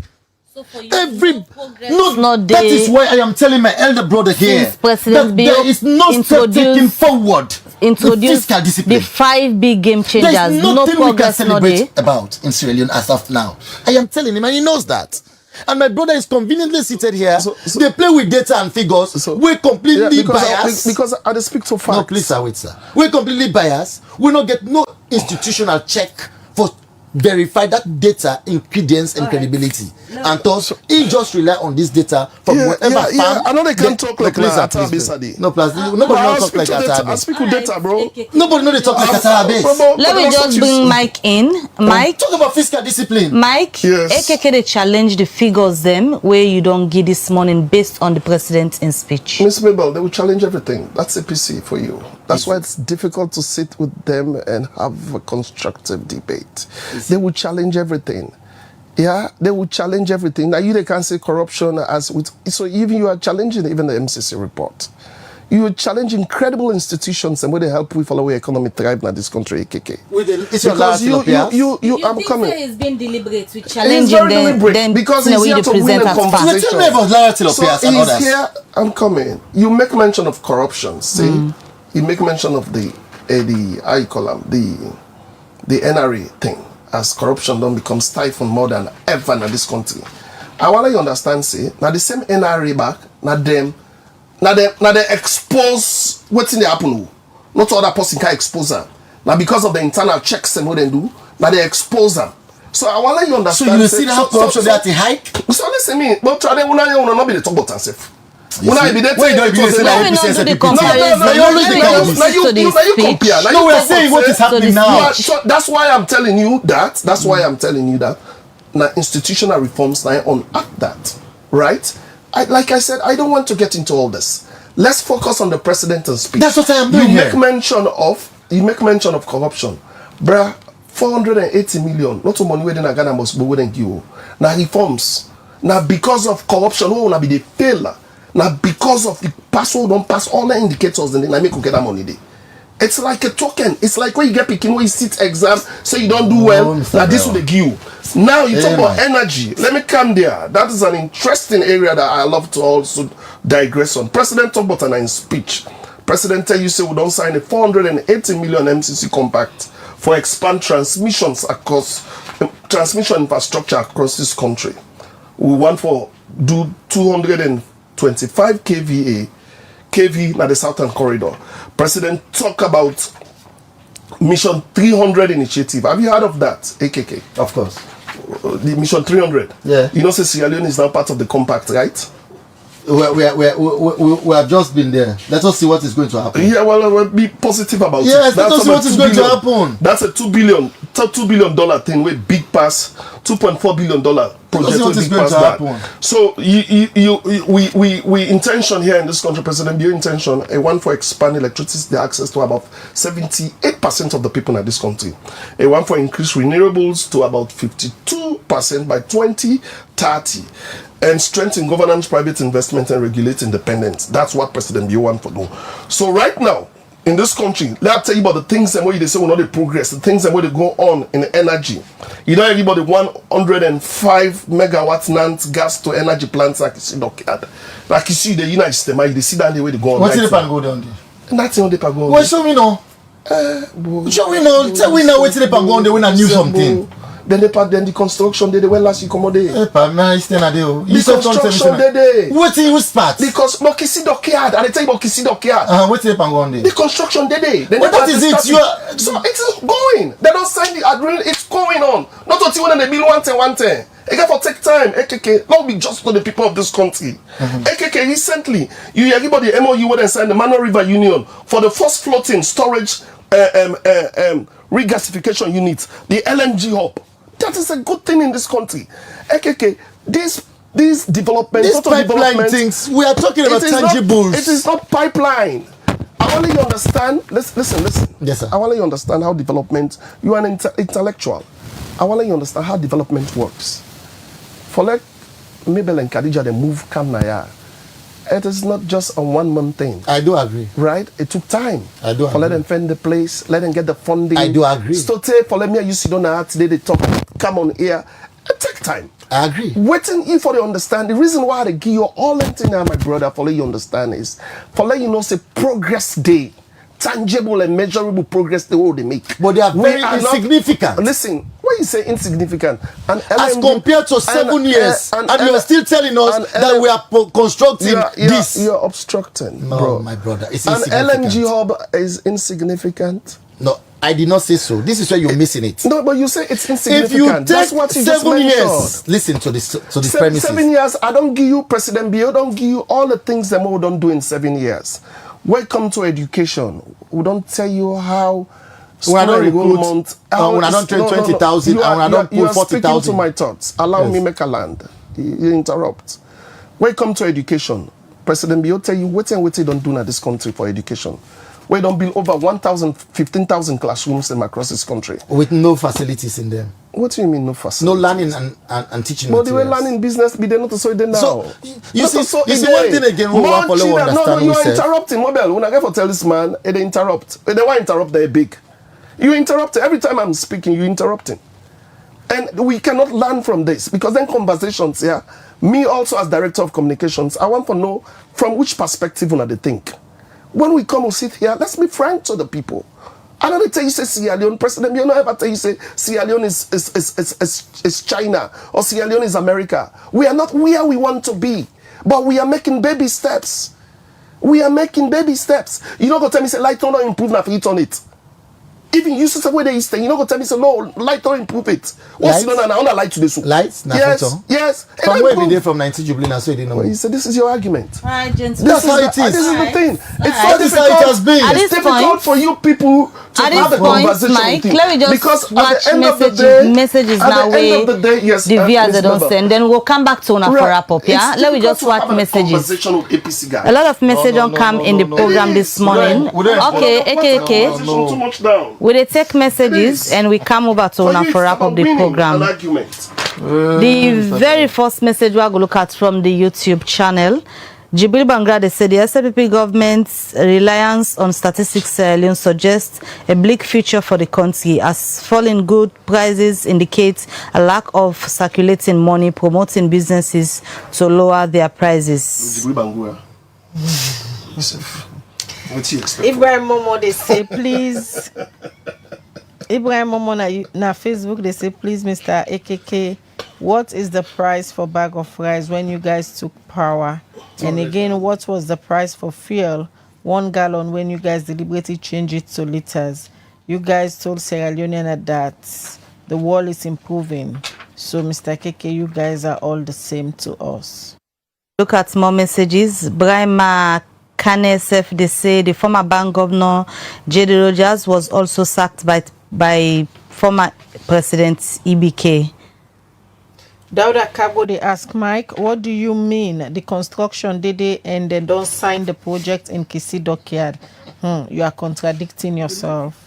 So for you, that is why I am telling my elder brother here that there is no step taken forward. Introduce fiscal discipline. The 5 big game changers. There is No nothing we can progress, celebrate about in Sierra Leone as of now. I am telling him, and he knows that. And my brother is conveniently seated here. They play with data and figures. We're completely biased. Because I speak so fast. No, please, sir, wait, sir. We're completely biased. We don't get no institutional check for verify that data in credence and credibility. And thus, he just rely on this data from whatever farm. I know they can't talk like that. No, plus, nobody knows talk like that. I speak with data, bro. Nobody knows they talk like that. Let me just bring Mike in. Mike, talk about fiscal discipline. Mike, yes. AKK they challenge the figures them where you don't give this morning based on the president in speech. Miss Mabel, they will challenge everything. That's APC for you. That's why it's difficult to sit with them and have a constructive debate. They will challenge everything. Yeah, they will challenge everything. Now they can't say corruption as with. So even you are challenging even the MCC report. You challenge incredible institutions and where they help we follow economic thrive in this country, AKK. Because you I'm coming. It's been deliberate with challenging them because he's here to win a conversation. So he's here. I'm coming. You make mention of corruption. See, you make mention of the how you call them, the NRA thing. As corruption don't become stifled more than ever in this country. I want you understand, see, now the same NRA back, now they expose what's in the happen. Not other person can expose them. Now because of the internal checks and what they do, now they expose them. So I want you understand. So you see how corruption they at the hike? So listen me, but try them not be the talk about yourself. When I be there, you compare. No, we are saying what is happening now. That's why I'm telling you that. That's why I'm telling you that. Now, institutional reforms now on that, right? Like I said, I don't want to get into all this. Let's focus on the president's speech. That's what I am doing. You make mention of corruption, bruh. 480 million. Not money within a Ghana must be within you. Now reforms. Now because of corruption, who will be the failure. Now, because of the password don't pass all the indicators, and then I make you get that money there. It's like a token. It's like when you get picking, when you sit exam, say you don't do well. Now this will they give you. Now you talk about energy. Let me come there. That is an interesting area that I love to also digress on. President talked about in speech. President tell you say we don't sign a 480 million MCC compact for expand transmission infrastructure across this country. We want for do 225 KV na the Southern Corridor. President talk about Mission 300 initiative. Have you heard of that, AKK? Of course. The Mission 300. Yeah. You know, Sierra Leone is now part of the compact, right? We have just been there. Let us see what is going to happen. Yeah, well, we'll be positive about it. Yes, let us see what is going to happen. That's a 2 billion $2 billion thing with big pass, $2.4 billion project with big pass that. So we intention here in this country, President Bio intention, a one for expand electricity access to about 78% of the people in this country. A one for increase renewables to about 52% by 2030. And strengthen governance, private investment, and regulate independence. That's what President Bio wants to do. So right now, in this country, let me tell you about the things and where they say will not progress, the things and where they go on in energy. You know, everybody 105 megawatts NANT gas to energy plants like you see, like you see the United States, they see that the way they go on. What's the pan go down there? Nothing on the pan go. Well, show me now. Show me now. Tell me now what's the pan go on there when I knew something. Then the construction they went last year come on there. The construction they. What in which part? Because Mokisi Dockyard, and I tell you about Kisi Dockyard. What's the pan go on there? The construction they. What that is it? So it's going. They don't sign the agreement. It's going on. Not until when they build 110. Again for take time. AKK, not be just for the people of this country. AKK recently, you hear about the MOU when they signed the Mano River Union for the first floating storage regasification unit, the LNG hub. That is a good thing in this country. AKK, these developments, these pipeline things, we are talking about tangibles. It is not pipeline. I want you understand. Listen. Yes, sir. I want you understand how development. You are an intellectual. I want you understand how development works. For like Mabel and Khadija, they move Kamnaya. It is not just a one-month thing. I do agree. Right? It took time. I do agree. For let them find the place, let them get the funding. I do agree. So for let me you sit on the today they talk, come on here. It take time. I agree. Waiting you for the understand. The reason why they give you all anything now, my brother, for let you understand is for let you know say progress day. Tangible and measurable progress the world they make. But they are very insignificant. Listen, when you say insignificant, and as compared to 7 years, and you are still telling us that we are constructing this. You are obstructing, no, bro. My brother. It's an insignificant. LNG hub is insignificant. No, I did not say so. This is where you're missing it. No, but you say it's insignificant. If you take that's what you 7 years, listen to this premises. 7 years, I don't give you President Bio, don't give you all the things that we don't do in 7 years. Welcome to education. We don't tell you how. When I don't recruit, when I don't train 20,000, and when I don't pull 40,000. You are speaking to my thoughts. Allow me make a land. You interrupt. Welcome to education. President Bio tell you what and don't do in this country for education. We don't build over 1,000, 15,000 classrooms across this country. With no facilities in them. What do you mean no facilities? No learning and teaching materials. But they were learning business, but they're not so they now. So, you see one thing again, we want to understand. No, you are interrupting, Mobile. When I get for tell this man, they interrupt. They want to interrupt, they're big. You interrupt. Every time I'm speaking, you're interrupting. And we cannot learn from this, because then conversations here, me also as director of communications, I want to know from which perspective they think. When we come and sit here, let's be frank to the people. I don't tell you say Sierra Leone, President, you don't ever tell you say Sierra Leone is China or Sierra Leone is America. We are not where we want to be, but we are making baby steps. We are making baby steps. You don't go tell me say light don't improve now for you on it. Even you say where they stay, you don't go tell me say no, light don't improve it. What's you know now? I want light to this. Lights? Yes. From where we did from 90 Jubilee, so you didn't know. Well, you say this is your argument. All right, gentlemen. That's how it is. This is the thing. It's so difficult. It has been. It's difficult for you people to have a conversation Mike, with you. let me just because watch at the end of the day, messages now where the viewers they don't send. Then we'll come back to una for wrap up. Yeah, let me just watch messages. A lot of messages don't come in the program this morning. Okay, AKK. We take messages and we come over to una for wrap up the program. The very first message we are going to look at from the YouTube channel. Jibril Bangrade said the SLPP government's reliance on statistics alone suggests a bleak future for the country, as falling good prices indicate a lack of circulating money, promoting businesses to lower their prices. Ibrahim Momo, they say please. Ibrahim Momo na Facebook, they say please, Mr. AKK, what is the price for bag of rice when you guys took power? And again, what was the price for fuel, 1 gallon, when you guys deliberately changed it to liters? You guys told Sierra Leonean that the world is improving. So, Mr. KK, you guys are all the same to us. Look at more messages. Brahma Kanesef, they say the former bank governor, J.D. Rogers, was also sacked by former President EBK. Dauda Kabo, they ask Mike, what do you mean the construction did they and they don't sign the project in Kisi Dockyard? You are contradicting yourself.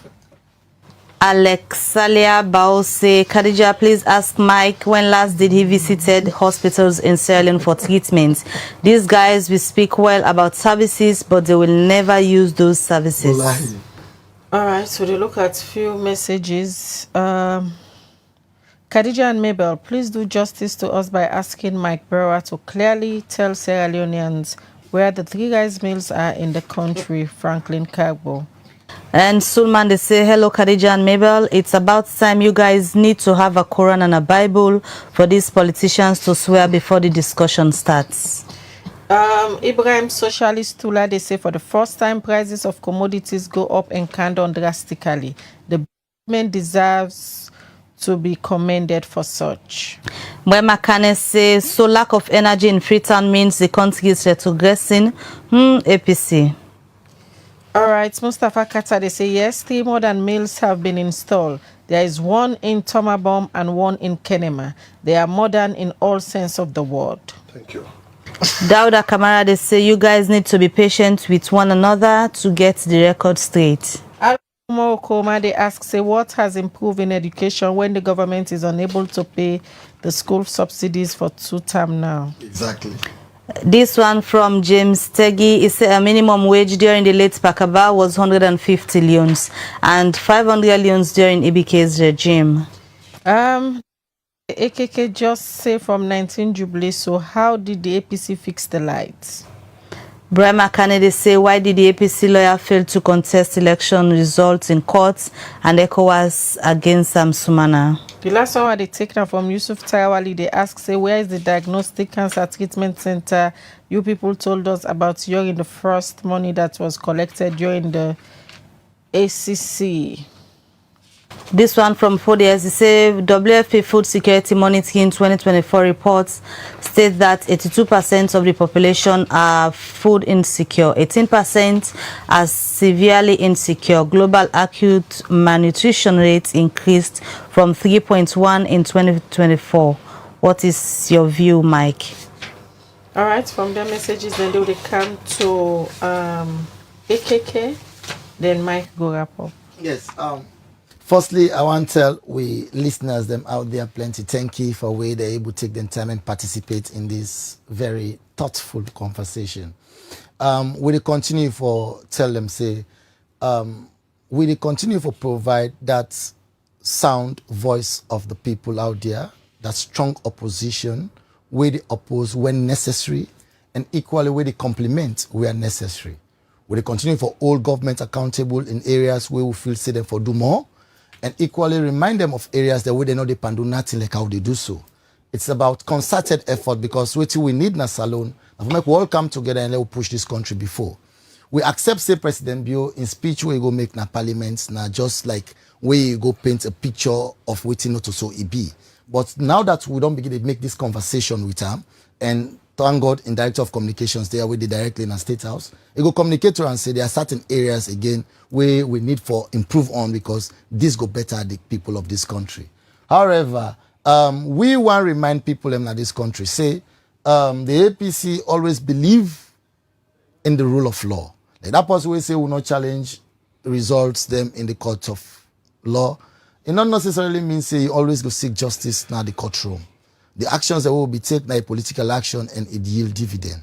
Alexalia Bause, Khadija, please ask Mike when last did he visited hospitals in Sierra Leone for treatment. These guys will speak well about services, but they will never use those services. All right, so they look at few messages. Khadija and Mabel, please do justice to us by asking Mike Berewa to clearly tell Sierra Leoneans where the 3 rice mills are in the country. Franklin Carbo. And Sulman, they say, hello, Khadija and Mabel. It's about time you guys need to have a Quran and a Bible for these politicians to swear before the discussion starts. Ibrahim Socialist Tula, they say for the first time prices of commodities go up and can down drastically. The government deserves to be commended for such. Mwema Kane says, so lack of energy in Freetown means the country is retrogressing. APC. All right, Mustafa Kata, they say, yes, 3 modern mills have been installed. There is one in Tomabom and one in Kenema. They are modern in all sense of the word. Thank you. Dauda Kamara, they say, you guys need to be patient with one another to get the record straight. Koma, they ask, say, what has improved in education when the government is unable to pay the school subsidies for 2 terms now? Exactly. This one from James Teggy is a minimum wage during the late Pakaba was 150 leones and 500 leones during EBK's regime. AKK just say from 19 Jubilee, so how did the APC fix the lights? Brema Kennedy say, why did the APC lawyer fail to contest election results in courts and ECOWAS against Sumana? The last one they take now from Yusuf Taiwali, they ask, say, where is the diagnostic cancer treatment center you people told us about during the first money that was collected during the ACC? This one from 4DS, they say WFP Food Security Monitoring 2024 reports state that 82% of the population are food insecure, 18% are severely insecure. Global acute malnutrition rates increased from 3.1 in 2024. What is your view, Mike? All right, from the messages, then they will come to AKK, then Mike go wrap up. Yes. Firstly, I want to tell we listeners them out there plenty. Thank you for where they're able to take the time and participate in this very thoughtful conversation. We continue for tell them say we continue for provide that sound voice of the people out there, that strong opposition where they oppose when necessary, and equally where they complement where necessary. We continue for all government accountable in areas where we feel say them for do more, and equally remind them of areas that where they know they can do nothing like how they do so. It's about concerted effort because what we need in a salon, and we all come together and let us push this country before. We accept say President Bio in speech where you go make na parliament, now just like where you go paint a picture of waiting not to so it be. But now that we don't begin to make this conversation with him, and thank God in Director of Communications there with the directly in a State House, he go communicate to her and say there are certain areas again where we need for improve on because this go better the people of this country. However, we want to remind people in this country, say the APC always believe in the rule of law. Like that person will say will not challenge results them in the court of law. It not necessarily means say you always go seek justice now the courtroom. The actions that will be taken are a political action and it yield dividend.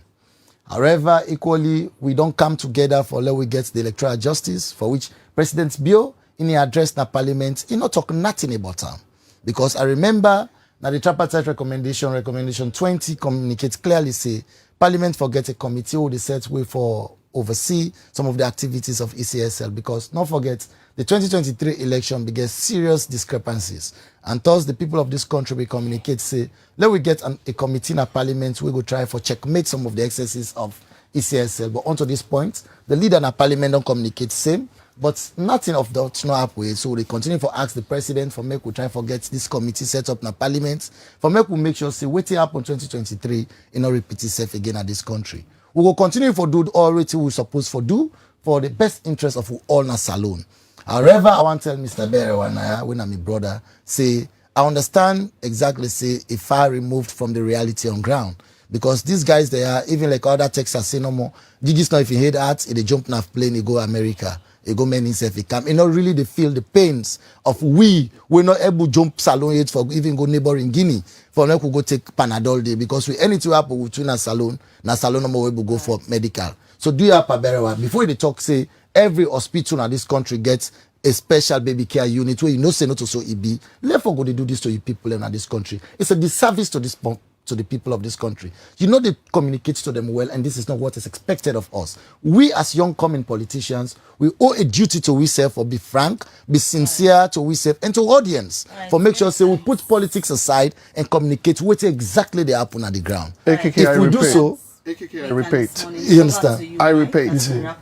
However, equally, we don't come together for let we get the electoral justice for which President Bio in the address na parliament, he not talk nothing about them. Because I remember now the tripartite recommendation 20 communicates clearly say Parliament forget a committee who they set way for oversee some of the activities of ECSL because don't forget the 2023 election began serious discrepancies and thus the people of this country will communicate say let we get a committee in a parliament we go try for checkmate some of the excesses of ECSL but onto this point the leader in a parliament don't communicate same but nothing of that no happen so they continue for ask the president for make we try for get this committee set up in a parliament for make sure say what happen 2023 in not repeat itself again at this country. We will continue for do all what we supposed for do for the best interest of all na salon. However, I want to tell Mr. Berewa when I'm a brother, say, I understand exactly, say, if I removed from the reality on ground. Because these guys, they are, even like other Texas, say no more. Gigi's not if you hate arts, they jump off plane, they go America. They go many self, they come. You know, really, they feel the pains of we're not able to jump salon yet for even go neighboring Guinea. For now, we go take Panadol day because we anything happen between a salon, no more we go for medical. So do you have a Berewa? Before they talk, say, every hospital in this country gets a special baby care unit where you know say not to so it be. Therefore, go to do this to you people in this country. It's a disservice to this to the people of this country. You know they communicate to them well, and this is not what is expected of us. We as young coming politicians, we owe a duty to ourselves for be frank, be sincere to ourselves and to audience. For make sure say we put politics aside and communicate what exactly they happen at the ground. AKK, if we do so, I repeat. You understand?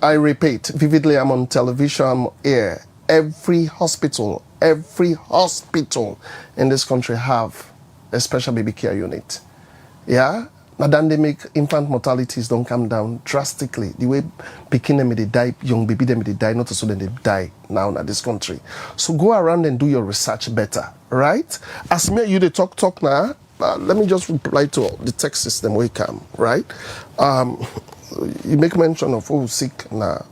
I repeat. Vividly, I'm on television, I'm here. Every hospital in this country have a special baby care unit. Yeah? Now then they make infant mortalities don't come down drastically. The way picking them they die, young baby them they die, not so then they die now in this country. So go around and do your research better, right? As me you they talk now. Let me just reply to the text system where you come, right? You make mention of who sick now.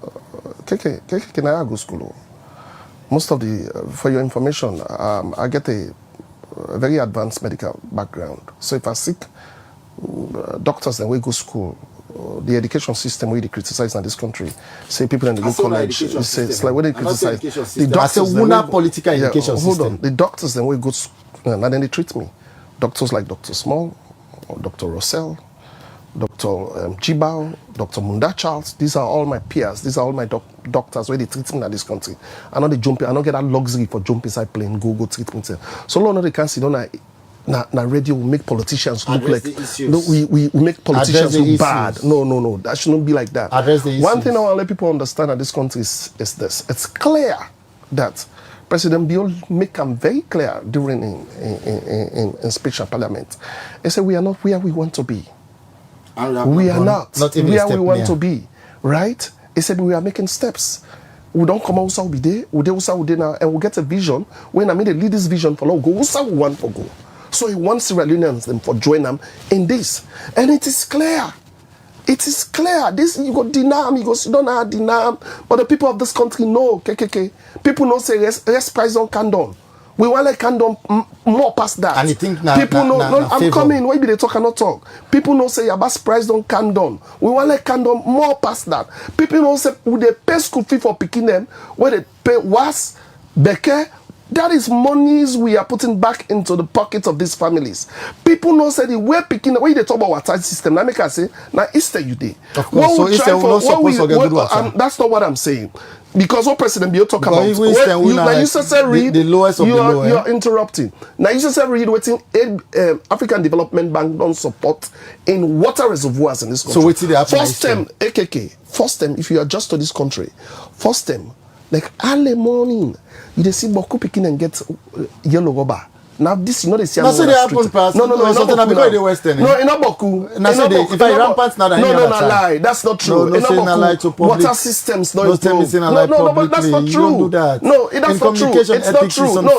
Can I go school? Most of the, for your information, I get a very advanced medical background. So if I sick, doctors then we go school, the education system we criticize in this country. Say people in the go college, it's like when they criticize the doctors. Political education hold system. on, the doctors then we go school, and then they treat me. Doctors like Dr. Small, or Dr. Russell, Dr. Jibao, Dr. Munda Charles, these are all my peers. These are all my doctors where they treat me in this country. I know they jump. I don't get that luxury for jump inside plane, go treat me. So long as they can see, na radio will make politicians look like we make politicians look bad. No, that shouldn't be like that. One thing I want to let people understand in this country is this: it's clear that President Bill make them very clear during in speech at Parliament. He said we are not where we want to be. We are not where we want to be, right? He said we are making steps. We don't come out, we there, now, and we'll get a vision. When I made a lead this vision for long, go, we want for go. So he wants Sierra Leoneans them for join them in this, and it is clear. It is clear. This you go deny him, you go don't have deny him, but the people of this country know. KKK people know say rest price on condom. We want like condom more past that. And you think people know. I'm coming. Why be they talk and not talk? People know say your best price on condom. We want like condom more past that. People know say would they pay school fee for picking them where they pay was beke. That is monies we are putting back into the pockets of these families. People know say the way picking when they talk about water system. Now make I say now Easter you day. Of course, so Easter will not supposed to get good water. That's not what I'm saying. Because what President Bill talk about, now you say read the lowest of the low. You are interrupting. Now you say read waiting African Development Bank don't support in water reservoirs in this country. So wait till they happen. First time AKK. First time if you adjust to this country. First time like early morning you see Boku picking and get yellow rubber. Now this you know they see. No, so they happen past. No, because they Western. No, in Boku. Now so they if I rampant now that no, lie. That's not true. No, say na lie to public. Water systems don't improve. No, but that's not true. You don't do that. No, that's not true. It's not true. No,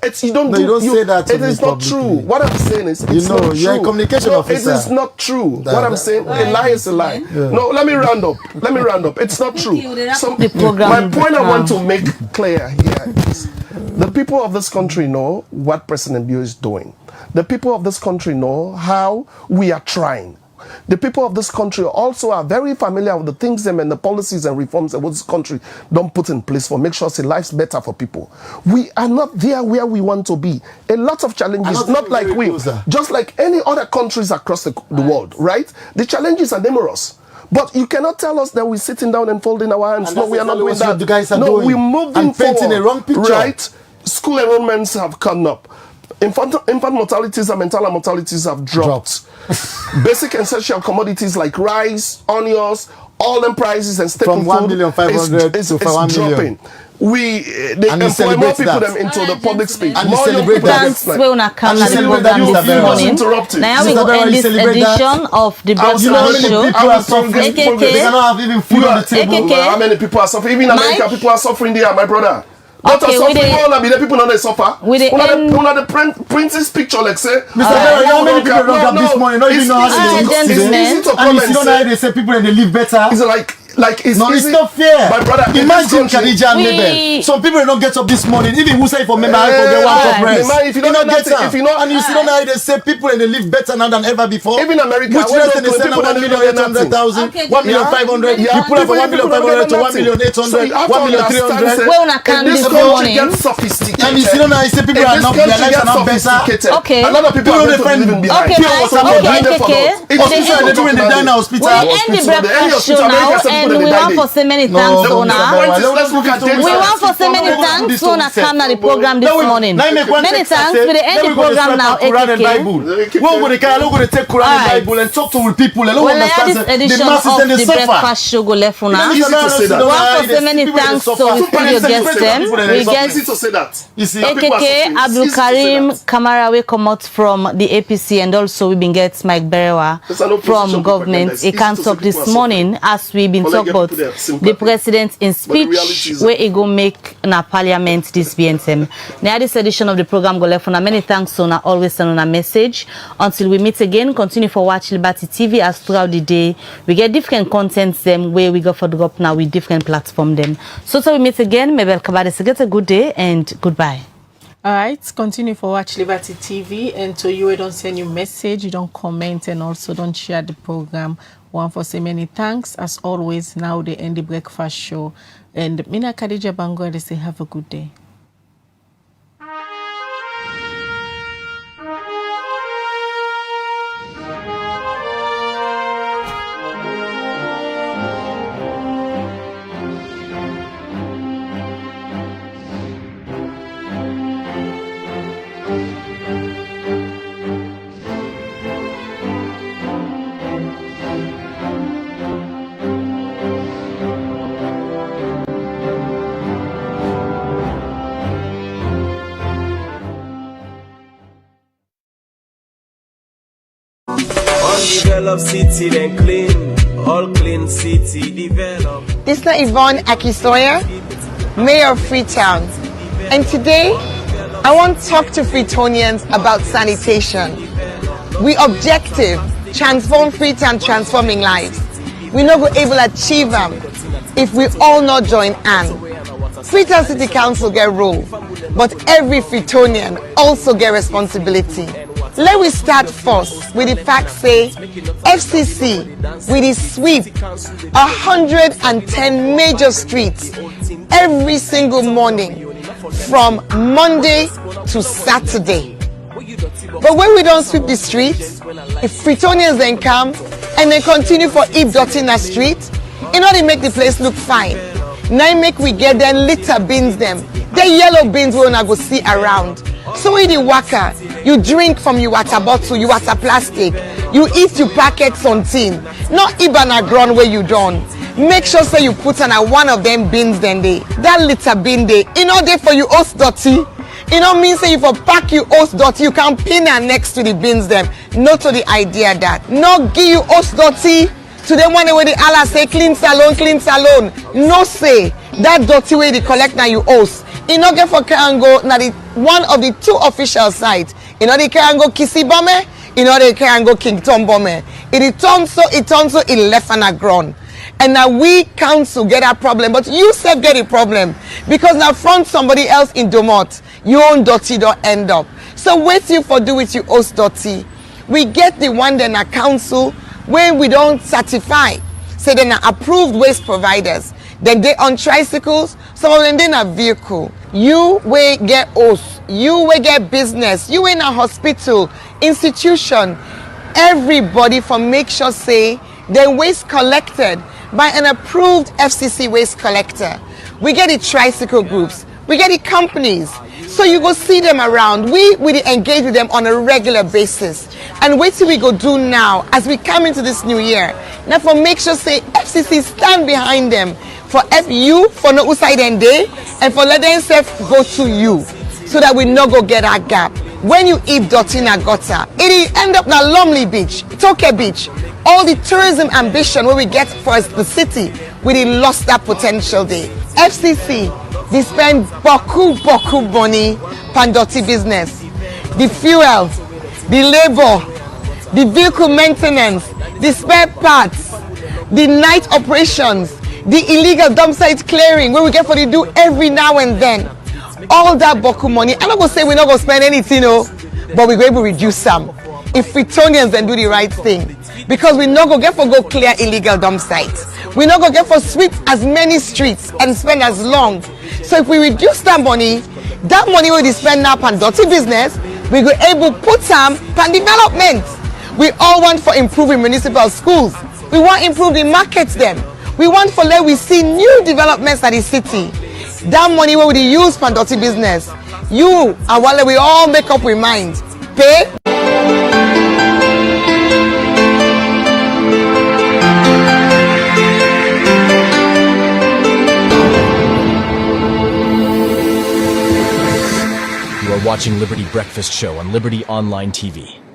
it's you don't. No, you don't say that. It is not true. What I'm saying is, you know, you're a communication officer. It is not true. What I'm saying, a lie is a lie. No, let me round up. It's not true. My point I want to make clear here is the people of this country know what President Bill is doing. The people of this country know how we are trying. The people of this country also are very familiar with the things and the policies and reforms that this country don't put in place for make sure say life's better for people. We are not there where we want to be. A lot of challenges, not like we, just like any other countries across the world, right? The challenges are numerous. But you cannot tell us that we're sitting down and folding our hands. No, we are not doing that. You guys are doing. We're moving painting a wrong picture. Right? School enrollments have come up. Infant mortalities and mental mortalities have dropped. Basic essential commodities like rice, onions, all them prices and staple from food 1,500,000 to 1 million. They employ more people them into the public space. And more young people Thanks, we will come at the program this morning. Now we will end this edition of the breakfast show. AKK. How many people are suffering? Even in America, people are suffering there, my brother. Not Okay, a suffer, be the people not they suffer. With the One of the princess picture, like say. Mr. Berewa, how many people don't have this money? Not even know how they It's easy to and come you and see how they say people and they live better. It's like it's no, easy. it's not fair. My brother, imagine Khadija and Mabel. Some people don't get up this morning. Even who say for member, I forget one for rest. If you don't get if you know, and you see how they say people and they live better now than ever before. Even America, which rest they say 1,800,000, 1,500,000. You pull up from 1,500,000 to 1,800,000, 1,300,000. Where una can this morning? Sophisticated. And you see how they say people are not their lives are not better. Okay. A lot of people are going to live behind. Okay, Hospital they do in the diner hospital. We end the breakfast show now, and we want for so many thanks, Ona. Let's look at We want for so many thanks, Ona, come to the program this morning. Many thanks. We end the program now, AKK. We're going to take Quran and Bible and talk to people. Well, this edition of the breakfast show go left, Ona. We want for so many thanks to studio guests them. We get AKK, Abdul Karim Kamara, we come out from the APC, and also we been get Mike Berewa from government. He can't talk this morning as we been talking about the president in speech where he go make na parliament this BNTM. Now this edition of the program go left on many thanks on always send on a message. Until we meet again, continue for watch Liberty TV as throughout the day we get different contents them where we go for drop now with different platform them. So till we meet again, Mabel Kabade, so get a good day and goodbye. All right, continue for watch Liberty TV, and to you, we don't send you message, you don't comment, and also don't share the program. One for say many thanks as always. Now they end the breakfast show, and Mina Khadija Bango, they say have a good day. Develop city, then clean, all clean city, develop. This is Yvonne Akisoya, Mayor of Freetown, and today I want to talk to Freetonians about sanitation. We objective, transform Freetown, transforming lives. We not go able to achieve them if we all not join hands. Freetown City Council get role, but every Freetonian also get responsibility. Let me start first with the fact say FCC with the sweep 110 major streets every single morning from Monday to Saturday. But when we don't sweep the streets, if Freetonians then come and they continue for heap dot in the street, in order to make the place look fine. Now make we get them litter bins them. The yellow bins we wanna go see around. So in the waka, you drink from your water bottle, your water plastic, you eat your packets on tin, not even a ground where you don't. Make sure say you put on one of them bins then they, that litter bin they, in order for you host dirty. You know mean say if you pack you host dirty, you can pin her next to the bins them. Not to the idea that, not give you host dirty to them one way the Allah say clean salon, no say, that dirty way they collect now you host. In order for Karango, now the one of the two official sites. In order Karango Kisi Bome, in order Karango King Tom Bome. It turns so, it left on the ground. And now we council get a problem, but you self get a problem. Because now front somebody else in Domot, your own dirty don't end up. So wait you for do with you host dirty. We get the one then a council when we don't certify. Say then approved waste providers. Then they on tricycles, some of them they a vehicle. You will get host, you will get business, you in a hospital, institution, everybody for make sure say then waste collected by an approved FCC waste collector. We get the tricycle groups, we get the companies. So you go see them around. We engage with them on a regular basis. And wait till we go do now as we come into this new year. Now for make sure say FCC stand behind them for you for no side and day and for let them self go to you so that we no go get that gap. When you eat dirty in a gutter, it end up na Lumley Beach, Toke Beach, all the tourism ambition where we get for the city we dey lost that potential there. FCC, they spend boku money pan dirty business. The fuel, the labor, the vehicle maintenance, the spare parts, the night operations, the illegal dump site clearing where we get for the do every now and then. All that boku money. I'm not gonna say we're not gonna spend anything, but we're going to reduce some. If Fritonians then do the right thing. Because we're not gonna get for go clear illegal dump sites. We're not gonna get for sweep as many streets and spend as long. So if we reduce that money we spend now on dirty business, we go able put some on development. We all want for improving municipal schools. We want improve the markets them. We want for let we see new developments at the city. That money we use for dirty business. You and while we all make up with mind. Pay. You are watching Liberty Breakfast Show on Liberty Online TV.